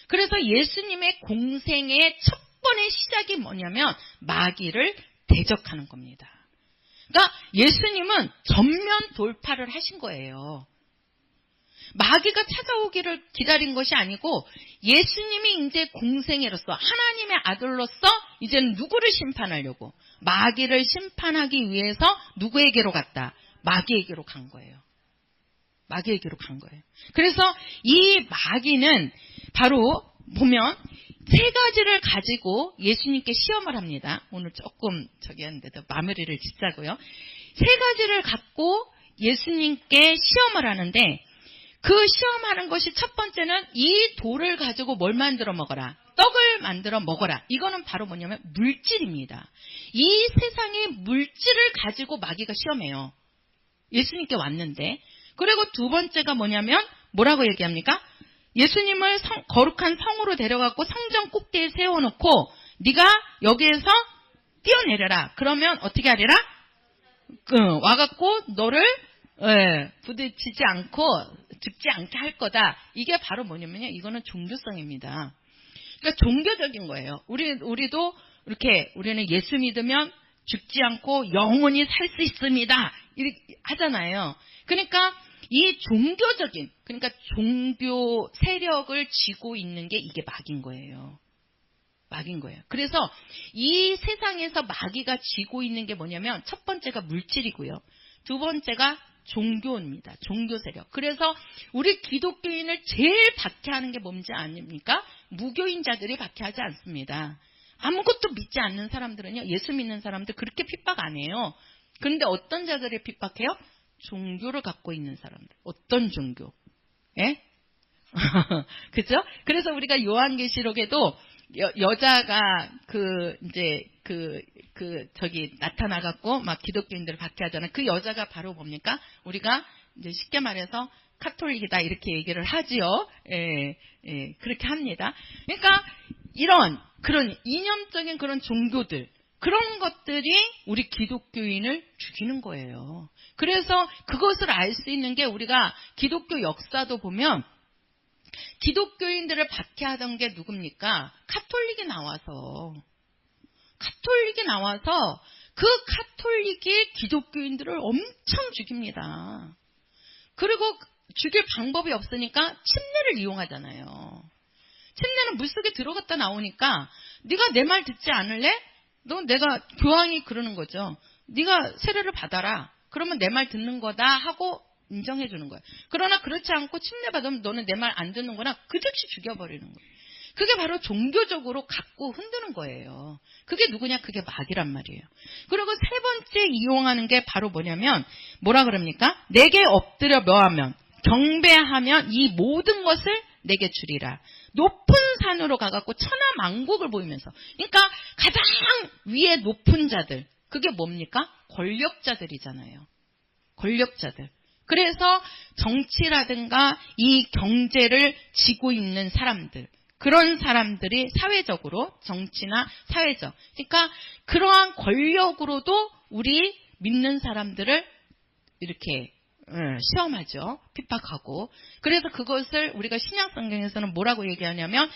그래서 예수님의 공생의 첫 번의 시작이 뭐냐면 마귀를 대적하는 겁니다. 그러니까 예수님은 전면 돌파를 하신 거예요. 마귀가 찾아오기를 기다린 것이 아니고 예수님이 이제 공생애로서 하나님의 아들로서 이제는 누구를 심판하려고? 마귀를 심판하기 위해서 누구에게로 갔다? 마귀에게로 간 거예요. 마귀에게로 간 거예요. 그래서 이 마귀는 바로 보면 세 가지를 가지고 예수님께 시험을 합니다. 오늘 조금 저기 했는데도 마무리를 짓자고요. 세 가지를 갖고 예수님께 시험을 하는데 그 시험하는 것이 첫 번째는 이 돌을 가지고 뭘 만들어 먹어라. 떡을 만들어 먹어라. 이거는 바로 뭐냐면 물질입니다. 이 세상의 물질을 가지고 마귀가 시험해요. 예수님께 왔는데. 그리고 두 번째가 뭐냐면 뭐라고 얘기합니까? 예수님을 거룩한 성으로 데려가고 성전 꼭대기에 세워놓고 네가 여기에서 뛰어내려라. 그러면 어떻게 하리라? 와갖고 너를 부딪히지 않고 죽지 않게 할 거다. 이게 바로 뭐냐면요. 이거는 종교성입니다. 그러니까 종교적인 거예요. 우리도 이렇게 우리는 예수 믿으면 죽지 않고 영원히 살 수 있습니다. 이렇게 하잖아요. 그러니까 이 종교적인, 그러니까 종교 세력을 쥐고 있는 게 이게 마귀인 거예요. 마귀인 거예요. 그래서 이 세상에서 마귀가 쥐고 있는 게 뭐냐면 첫 번째가 물질이고요. 두 번째가 종교입니다. 종교 세력. 그래서 우리 기독교인을 제일 박해하는 게 뭔지 아닙니까? 무교인자들이 박해하지 않습니다. 아무것도 믿지 않는 사람들은요. 예수 믿는 사람들 그렇게 핍박 안 해요. 그런데 어떤 자들이 핍박해요? 종교를 갖고 있는 사람들. 어떤 종교? 예? 그죠? 그래서 우리가 요한계시록에도 여자가 나타나갖고 막 기독교인들을 박해하잖아요. 그 여자가 바로 뭡니까? 우리가 이제 쉽게 말해서 카톨릭이다 이렇게 얘기를 하지요. 그렇게 합니다. 그러니까 그런 이념적인 그런 종교들, 그런 것들이 우리 기독교인을 죽이는 거예요. 그래서 그것을 알 수 있는 게 우리가 기독교 역사도 보면 기독교인들을 박해하던 게 누굽니까? 카톨릭이 나와서 그 카톨릭이 기독교인들을 엄청 죽입니다. 그리고 죽일 방법이 없으니까 침례를 이용하잖아요. 침례는 물속에 들어갔다 나오니까 네가 내 말 듣지 않을래? 내가 교황이 그러는 거죠. 네가 세례를 받아라. 그러면 내 말 듣는 거다 하고 인정해 주는 거예요. 그러나 그렇지 않고 침례 받으면 너는 내 말 안 듣는구나. 그 즉시 죽여버리는 거예요. 그게 바로 종교적으로 갖고 흔드는 거예요. 그게 누구냐? 그게 마귀란 말이에요. 그리고 세 번째 이용하는 게 바로 뭐냐면 뭐라 그럽니까? 내게 엎드려 묘하면 경배하면 이 모든 것을 내게 주리라. 높은 산으로 가갖고 천하만국을 보이면서, 그러니까 가장 위에 높은 자들, 그게 뭡니까? 권력자들이잖아요. 권력자들. 그래서 정치라든가 이 경제를 쥐고 있는 사람들, 그런 사람들이 사회적으로, 정치나 사회적, 그러니까 그러한 권력으로도 우리 믿는 사람들을 이렇게 시험하죠. 핍박하고. 그래서 그것을 우리가 신약 성경에서는 뭐라고 얘기하냐면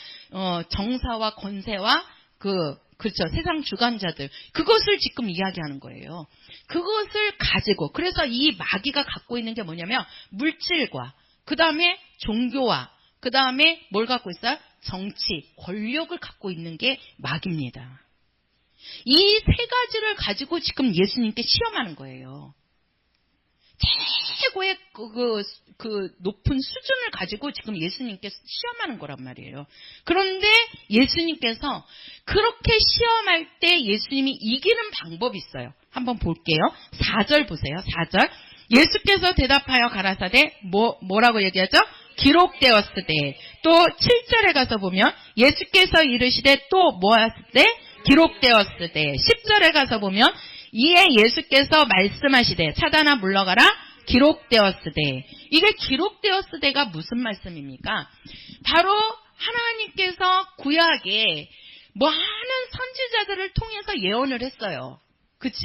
정사와 권세와 그렇죠. 세상 주관자들. 그것을 지금 이야기하는 거예요. 그것을 가지고, 그래서 이 마귀가 갖고 있는 게 뭐냐면 물질과 그 다음에 종교와 그 다음에 뭘 갖고 있어요? 정치, 권력을 갖고 있는 게 마귀입니다. 이 세 가지를 가지고 지금 예수님께 시험하는 거예요. 최고의 그 높은 수준을 가지고 지금 예수님께 시험하는 거란 말이에요. 그런데 예수님께서 그렇게 시험할 때 예수님이 이기는 방법이 있어요. 한번 볼게요. 4절 보세요. 4절. 예수께서 대답하여 가라사대 뭐라고 얘기하죠? 기록되었으되. 또 7절에 가서 보면 예수께서 이르시되 또 뭐 하시되? 기록되었으되. 10절에 가서 보면 이에 예수께서 말씀하시되 사단아 물러가라 기록되었으되. 이게 기록되었으되가 무슨 말씀입니까? 바로 하나님께서 구약에 많은 선지자들을 통해서 예언을 했어요. 그렇죠?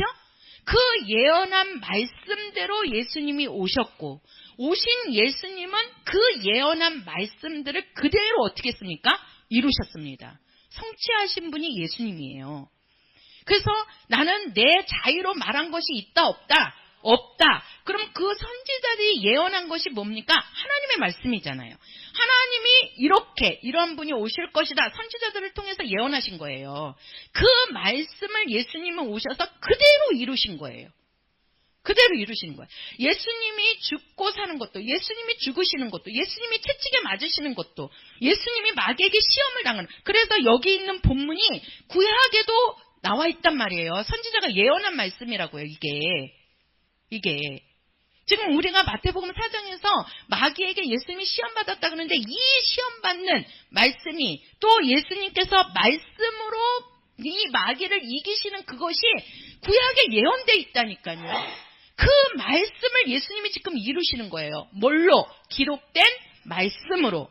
그 예언한 말씀대로 예수님이 오셨고, 오신 예수님은 그 예언한 말씀들을 그대로 어떻게 했습니까? 이루셨습니다. 성취하신 분이 예수님이에요. 그래서 나는 내 자유로 말한 것이 있다 없다? 없다. 그럼 그 선지자들이 예언한 것이 뭡니까? 하나님의 말씀이잖아요. 하나님이 이러한 분이 오실 것이다. 선지자들을 통해서 예언하신 거예요. 그 말씀을 예수님은 오셔서 그대로 이루신 거예요. 그대로 이루시는 거예요. 예수님이 죽고 사는 것도, 예수님이 죽으시는 것도, 예수님이 채찍에 맞으시는 것도, 예수님이 마귀에게 시험을 당하는, 그래서 여기 있는 본문이 구약에도 나와 있단 말이에요. 선지자가 예언한 말씀이라고요. 이게 지금 우리가 마태복음 4장에서 마귀에게 예수님이 시험받았다 그러는데, 이 시험받는 말씀이 또 예수님께서 말씀으로 이 마귀를 이기시는 그것이 구약에 예언되어 있다니까요. 그 말씀을 예수님이 지금 이루시는 거예요. 뭘로? 기록된 말씀으로.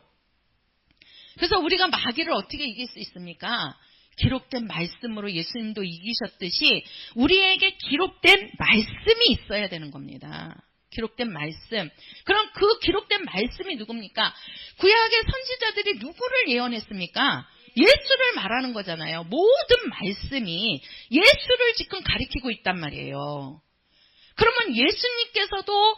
그래서 우리가 마귀를 어떻게 이길 수 있습니까? 기록된 말씀으로 예수님도 이기셨듯이 우리에게 기록된 말씀이 있어야 되는 겁니다. 기록된 말씀. 그럼 그 기록된 말씀이 누굽니까? 구약의 선지자들이 누구를 예언했습니까? 예수를 말하는 거잖아요. 모든 말씀이 예수를 지금 가리키고 있단 말이에요. 그러면 예수님께서도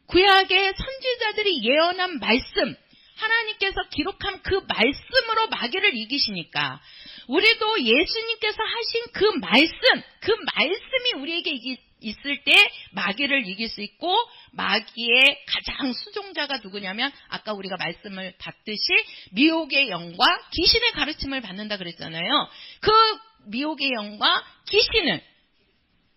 구약의 선지자들이 예언한 말씀, 하나님께서 기록한 그 말씀으로 마귀를 이기시니까 우리도 예수님께서 하신 그 말씀이 우리에게 있을 때 마귀를 이길 수 있고, 마귀의 가장 수종자가 누구냐면 아까 우리가 말씀을 봤듯이 미혹의 영과 귀신의 가르침을 받는다 그랬잖아요. 그 미혹의 영과 귀신을,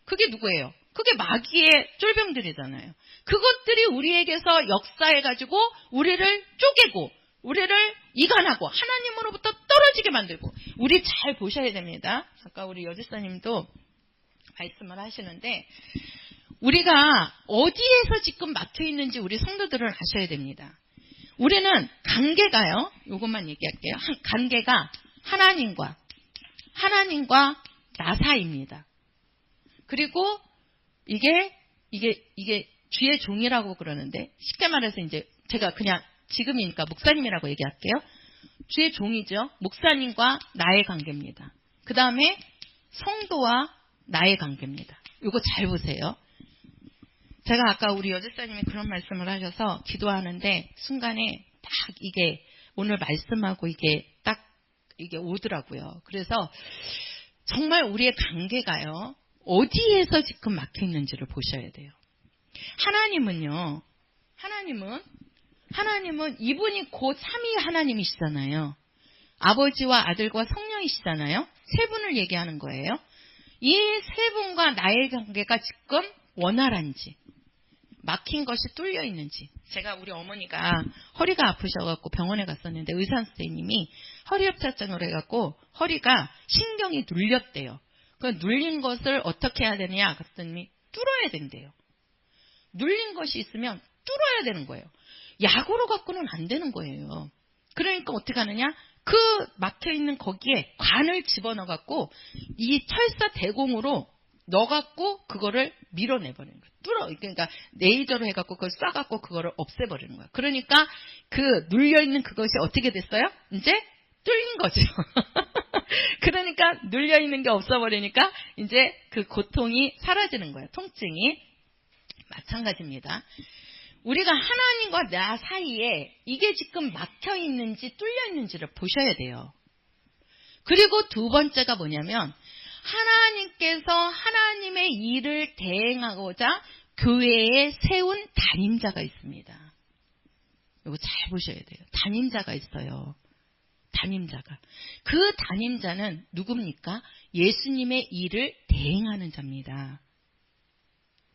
그게 누구예요? 그게 마귀의 쫄병들이잖아요. 그것들이 우리에게서 역사해가지고 우리를 쪼개고 우리를 이간하고 하나님으로부터 떨어지게 만들고, 우리 잘 보셔야 됩니다. 아까 우리 여지사님도 말씀을 하시는데 우리가 어디에서 지금 막혀있는지 우리 성도들은 아셔야 됩니다. 우리는 관계가요, 이것만 얘기할게요. 관계가 하나님과 나 사이입니다. 그리고 이게 주의 종이라고 그러는데, 쉽게 말해서 이제 제가 그냥 지금이니까 목사님이라고 얘기할게요. 주의 종이죠. 목사님과 나의 관계입니다. 그 다음에 성도와 나의 관계입니다. 이거 잘 보세요. 제가 아까 우리 여지사님이 그런 말씀을 하셔서 기도하는데 순간에 딱 이게 오늘 말씀하고 이게 딱 이게 오더라고요. 그래서 정말 우리의 관계가요, 어디에서 지금 막혀 있는지를 보셔야 돼요. 하나님은 이분이 곧 삼위 하나님이시잖아요. 아버지와 아들과 성령이시잖아요. 세 분을 얘기하는 거예요. 이 세 분과 나의 관계가 지금 원활한지, 막힌 것이 뚫려 있는지. 제가 우리 어머니가 허리가 아프셔갖고 병원에 갔었는데 의사 선생님이 허리협착증을 해갖고 허리가 신경이 눌렸대요. 그 눌린 것을 어떻게 해야 되느냐 그랬더니 뚫어야 된대요. 눌린 것이 있으면 뚫어야 되는 거예요. 약으로 갖고는 안 되는 거예요. 그러니까 어떻게 하느냐, 그 막혀있는 거기에 관을 집어넣어갖고 이 철사 대공으로 넣어갖고 그거를 밀어내버리는 거예요. 그러니까 레이저로 해갖고 그걸 쏴갖고 그거를 없애버리는 거예요. 그러니까 그 눌려있는 그것이 어떻게 됐어요? 이제 뚫린 거죠. 그러니까 눌려있는 게 없어버리니까 이제 그 고통이 사라지는 거예요. 통증이. 마찬가지입니다. 우리가 하나님과 나 사이에 이게 지금 막혀 있는지 뚫려 있는지를 보셔야 돼요. 그리고 두 번째가 뭐냐면, 하나님께서 하나님의 일을 대행하고자 교회에 세운 담임자가 있습니다. 이거 잘 보셔야 돼요. 담임자가 있어요. 담임자가. 그 담임자는 누굽니까? 예수님의 일을 대행하는 자입니다.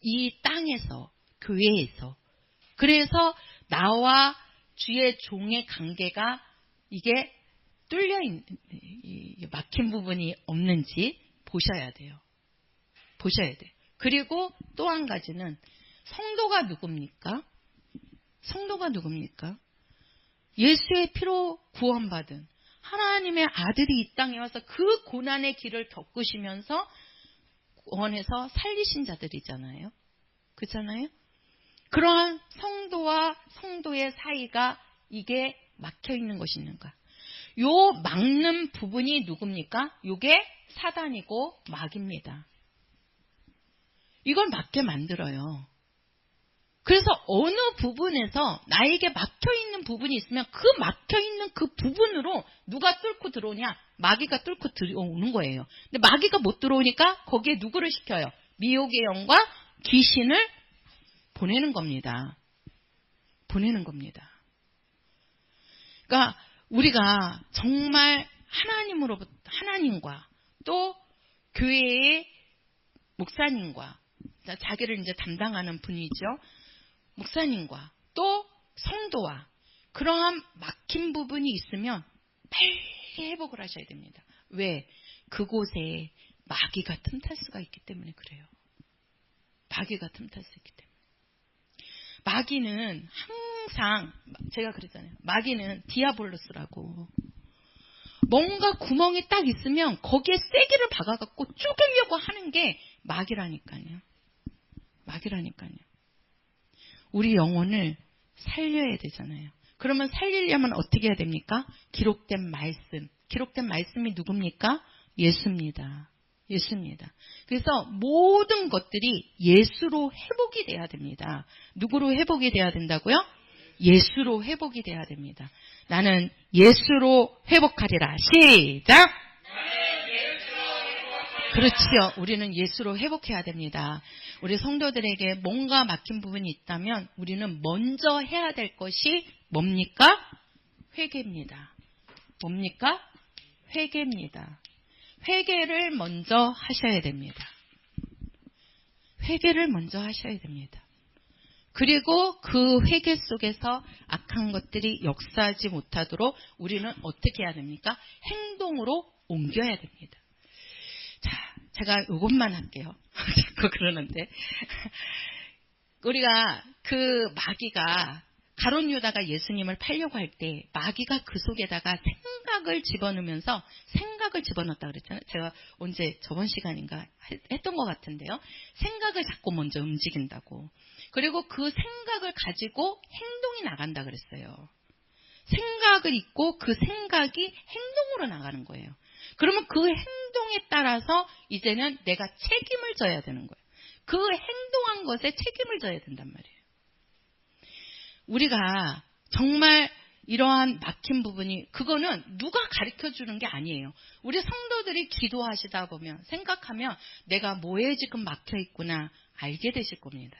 이 땅에서, 교회에서. 그래서 나와 주의 종의 관계가 이게 막힌 부분이 없는지 보셔야 돼요. 보셔야 돼요. 그리고 또 한 가지는 성도가 누굽니까? 성도가 누굽니까? 예수의 피로 구원받은 하나님의 아들이 이 땅에 와서 그 고난의 길을 겪으시면서 구원해서 살리신 자들이잖아요. 그렇잖아요? 그러한 성도와 성도의 사이가 이게 막혀 있는 것이 있는가? 요 막는 부분이 누굽니까? 요게 사단이고 마귀입니다. 이걸 막게 만들어요. 그래서 어느 부분에서 나에게 막혀있는 부분이 있으면 그 막혀있는 그 부분으로 누가 뚫고 들어오냐? 마귀가 뚫고 들어오는 거예요. 근데 마귀가 못 들어오니까 거기에 누구를 시켜요? 미혹의 영과 귀신을 보내는 겁니다. 보내는 겁니다. 그러니까 우리가 정말 하나님과 또 교회의 목사님과, 자기를 이제 담당하는 분이죠. 목사님과 또 성도와 그러한 막힌 부분이 있으면 빨리 회복을 하셔야 됩니다. 왜? 그곳에 마귀가 틈탈 수가 있기 때문에 그래요. 마귀가 틈탈 수 있기 때문에. 마귀는 항상, 제가 그랬잖아요. 마귀는 디아볼로스라고. 뭔가 구멍이 딱 있으면 거기에 세기를 박아갖고 쪼개려고 하는 게 마귀라니까요. 마귀라니까요. 우리 영혼을 살려야 되잖아요. 그러면 살리려면 어떻게 해야 됩니까? 기록된 말씀. 기록된 말씀이 누굽니까? 예수입니다. 예수입니다. 그래서 모든 것들이 예수로 회복이 돼야 됩니다. 누구로 회복이 돼야 된다고요? 예수로 회복이 돼야 됩니다. 나는 예수로 회복하리라. 시작! 그렇지요. 우리는 예수로 회복해야 됩니다. 우리 성도들에게 뭔가 막힌 부분이 있다면 우리는 먼저 해야 될 것이 뭡니까? 회개입니다. 뭡니까? 회개입니다. 회개를 먼저 하셔야 됩니다. 회개를 먼저 하셔야 됩니다. 그리고 그 회개 속에서 악한 것들이 역사하지 못하도록 우리는 어떻게 해야 됩니까? 행동으로 옮겨야 됩니다. 자, 제가 이것만 할게요. 자꾸 그러는데. 우리가 그 마귀가 가룟 유다가 예수님을 팔려고 할 때 마귀가 그 속에다가 생각을 집어넣으면서 생각을 집어넣었다 그랬잖아요. 제가 언제 저번 시간인가 했던 것 같은데요. 생각을 자꾸 먼저 움직인다고. 그리고 그 생각을 가지고 행동이 나간다 그랬어요. 생각을 잊고 그 생각이 행동으로 나가는 거예요. 그러면 그 행동에 따라서 이제는 내가 책임을 져야 되는 거예요. 그 행동한 것에 책임을 져야 된단 말이에요. 우리가 정말 이러한 막힌 부분이 그거는 누가 가르쳐주는 게 아니에요. 우리 성도들이 기도하시다 보면 생각하면 내가 뭐에 지금 막혀있구나 알게 되실 겁니다.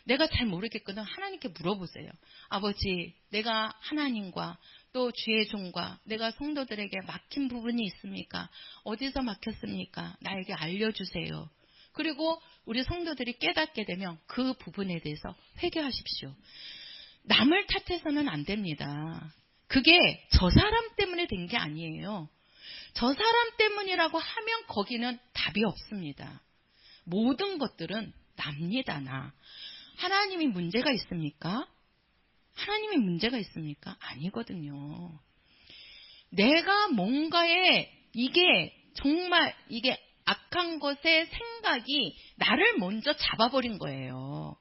내가 잘 모르겠거든 하나님께 물어보세요. 아버지, 내가 하나님과 또 주의 종과 내가 성도들에게 막힌 부분이 있습니까? 어디서 막혔습니까? 나에게 알려주세요. 그리고 우리 성도들이 깨닫게 되면 그 부분에 대해서 회개하십시오. 남을 탓해서는 안 됩니다. 그게 저 사람 때문에 된 게 아니에요. 저 사람 때문이라고 하면 거기는 답이 없습니다. 모든 것들은 납니다, 나. 하나님이 문제가 있습니까? 하나님이 문제가 있습니까? 아니거든요. 내가 뭔가에 이게 정말 이게 악한 것의 생각이 나를 먼저 잡아버린 거예요.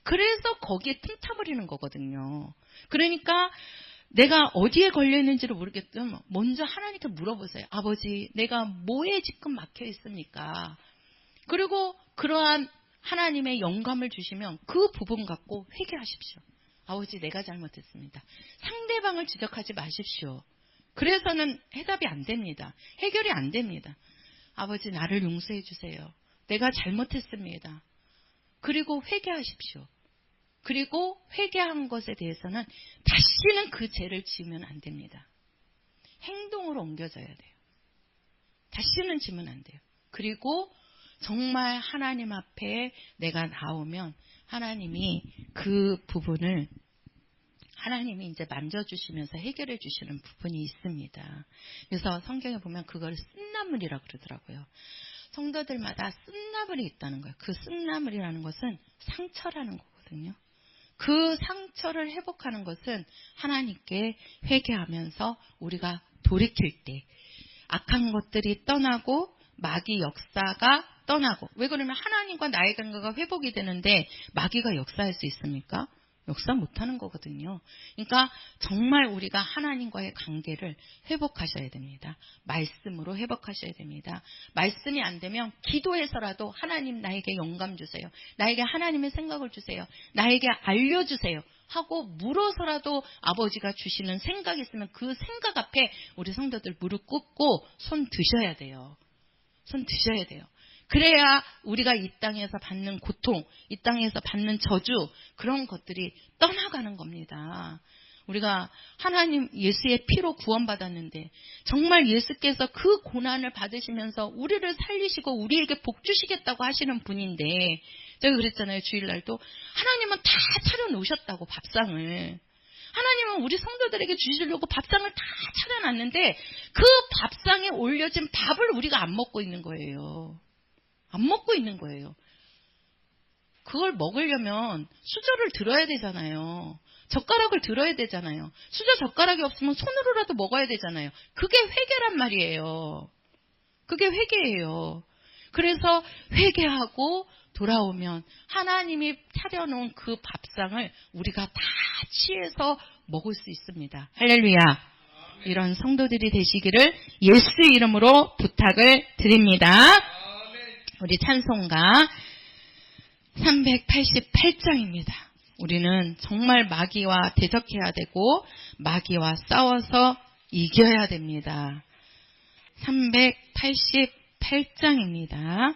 그래서 거기에 틈타버리는 거거든요. 그러니까 내가 어디에 걸려있는지를 모르겠지만 먼저 하나님께 물어보세요. 아버지, 내가 뭐에 지금 막혀 있습니까? 그리고 그러한 하나님의 영감을 주시면 그 부분 갖고 회개하십시오. 아버지, 내가 잘못했습니다. 상대방을 지적하지 마십시오. 그래서는 해답이 안 됩니다. 해결이 안 됩니다. 아버지, 나를 용서해 주세요. 내가 잘못했습니다. 그리고 회개하십시오. 그리고 회개한 것에 대해서는 다시는 그 죄를 지으면 안 됩니다. 행동으로 옮겨져야 돼요. 다시는 지면 안 돼요. 그리고 정말 하나님 앞에 내가 나오면 하나님이 그 부분을 하나님이 이제 만져주시면서 해결해 주시는 부분이 있습니다. 그래서 성경에 보면 그걸 쓴나물이라고 그러더라고요. 성도들마다 쓴나물이 있다는 거예요. 그 쓴나물이라는 것은 상처라는 거거든요. 그 상처를 회복하는 것은 하나님께 회개하면서 우리가 돌이킬 때 악한 것들이 떠나고 마귀 역사가 떠나고. 왜 그러면 하나님과 나의 관계가 회복이 되는데 마귀가 역사할 수 있습니까? 역사 못하는 거거든요. 그러니까 정말 우리가 하나님과의 관계를 회복하셔야 됩니다. 말씀으로 회복하셔야 됩니다. 말씀이 안 되면 기도해서라도 하나님 나에게 영감 주세요. 나에게 하나님의 생각을 주세요. 나에게 알려주세요. 하고 물어서라도 아버지가 주시는 생각이 있으면 그 생각 앞에 우리 성도들 무릎 꿇고 손 드셔야 돼요. 손 드셔야 돼요. 그래야 우리가 이 땅에서 받는 고통, 이 땅에서 받는 저주 그런 것들이 떠나가는 겁니다. 우리가 하나님 예수의 피로 구원받았는데 정말 예수께서 그 고난을 받으시면서 우리를 살리시고 우리에게 복 주시겠다고 하시는 분인데 제가 그랬잖아요. 주일날도 하나님은 다 차려놓으셨다고 밥상을. 하나님은 우리 성도들에게 주시려고 밥상을 다 차려놨는데 그 밥상에 올려진 밥을 우리가 안 먹고 있는 거예요. 안 먹고 있는 거예요. 그걸 먹으려면 수저를 들어야 되잖아요. 젓가락을 들어야 되잖아요. 수저 젓가락이 없으면 손으로라도 먹어야 되잖아요. 그게 회개란 말이에요. 그게 회개예요. 그래서 회개하고 돌아오면 하나님이 차려놓은 그 밥상을 우리가 다 취해서 먹을 수 있습니다. 할렐루야. 이런 성도들이 되시기를 예수 이름으로 부탁을 드립니다. 우리 찬송가 388장입니다. 우리는 정말 마귀와 대적해야 되고 마귀와 싸워서 이겨야 됩니다. 388장입니다.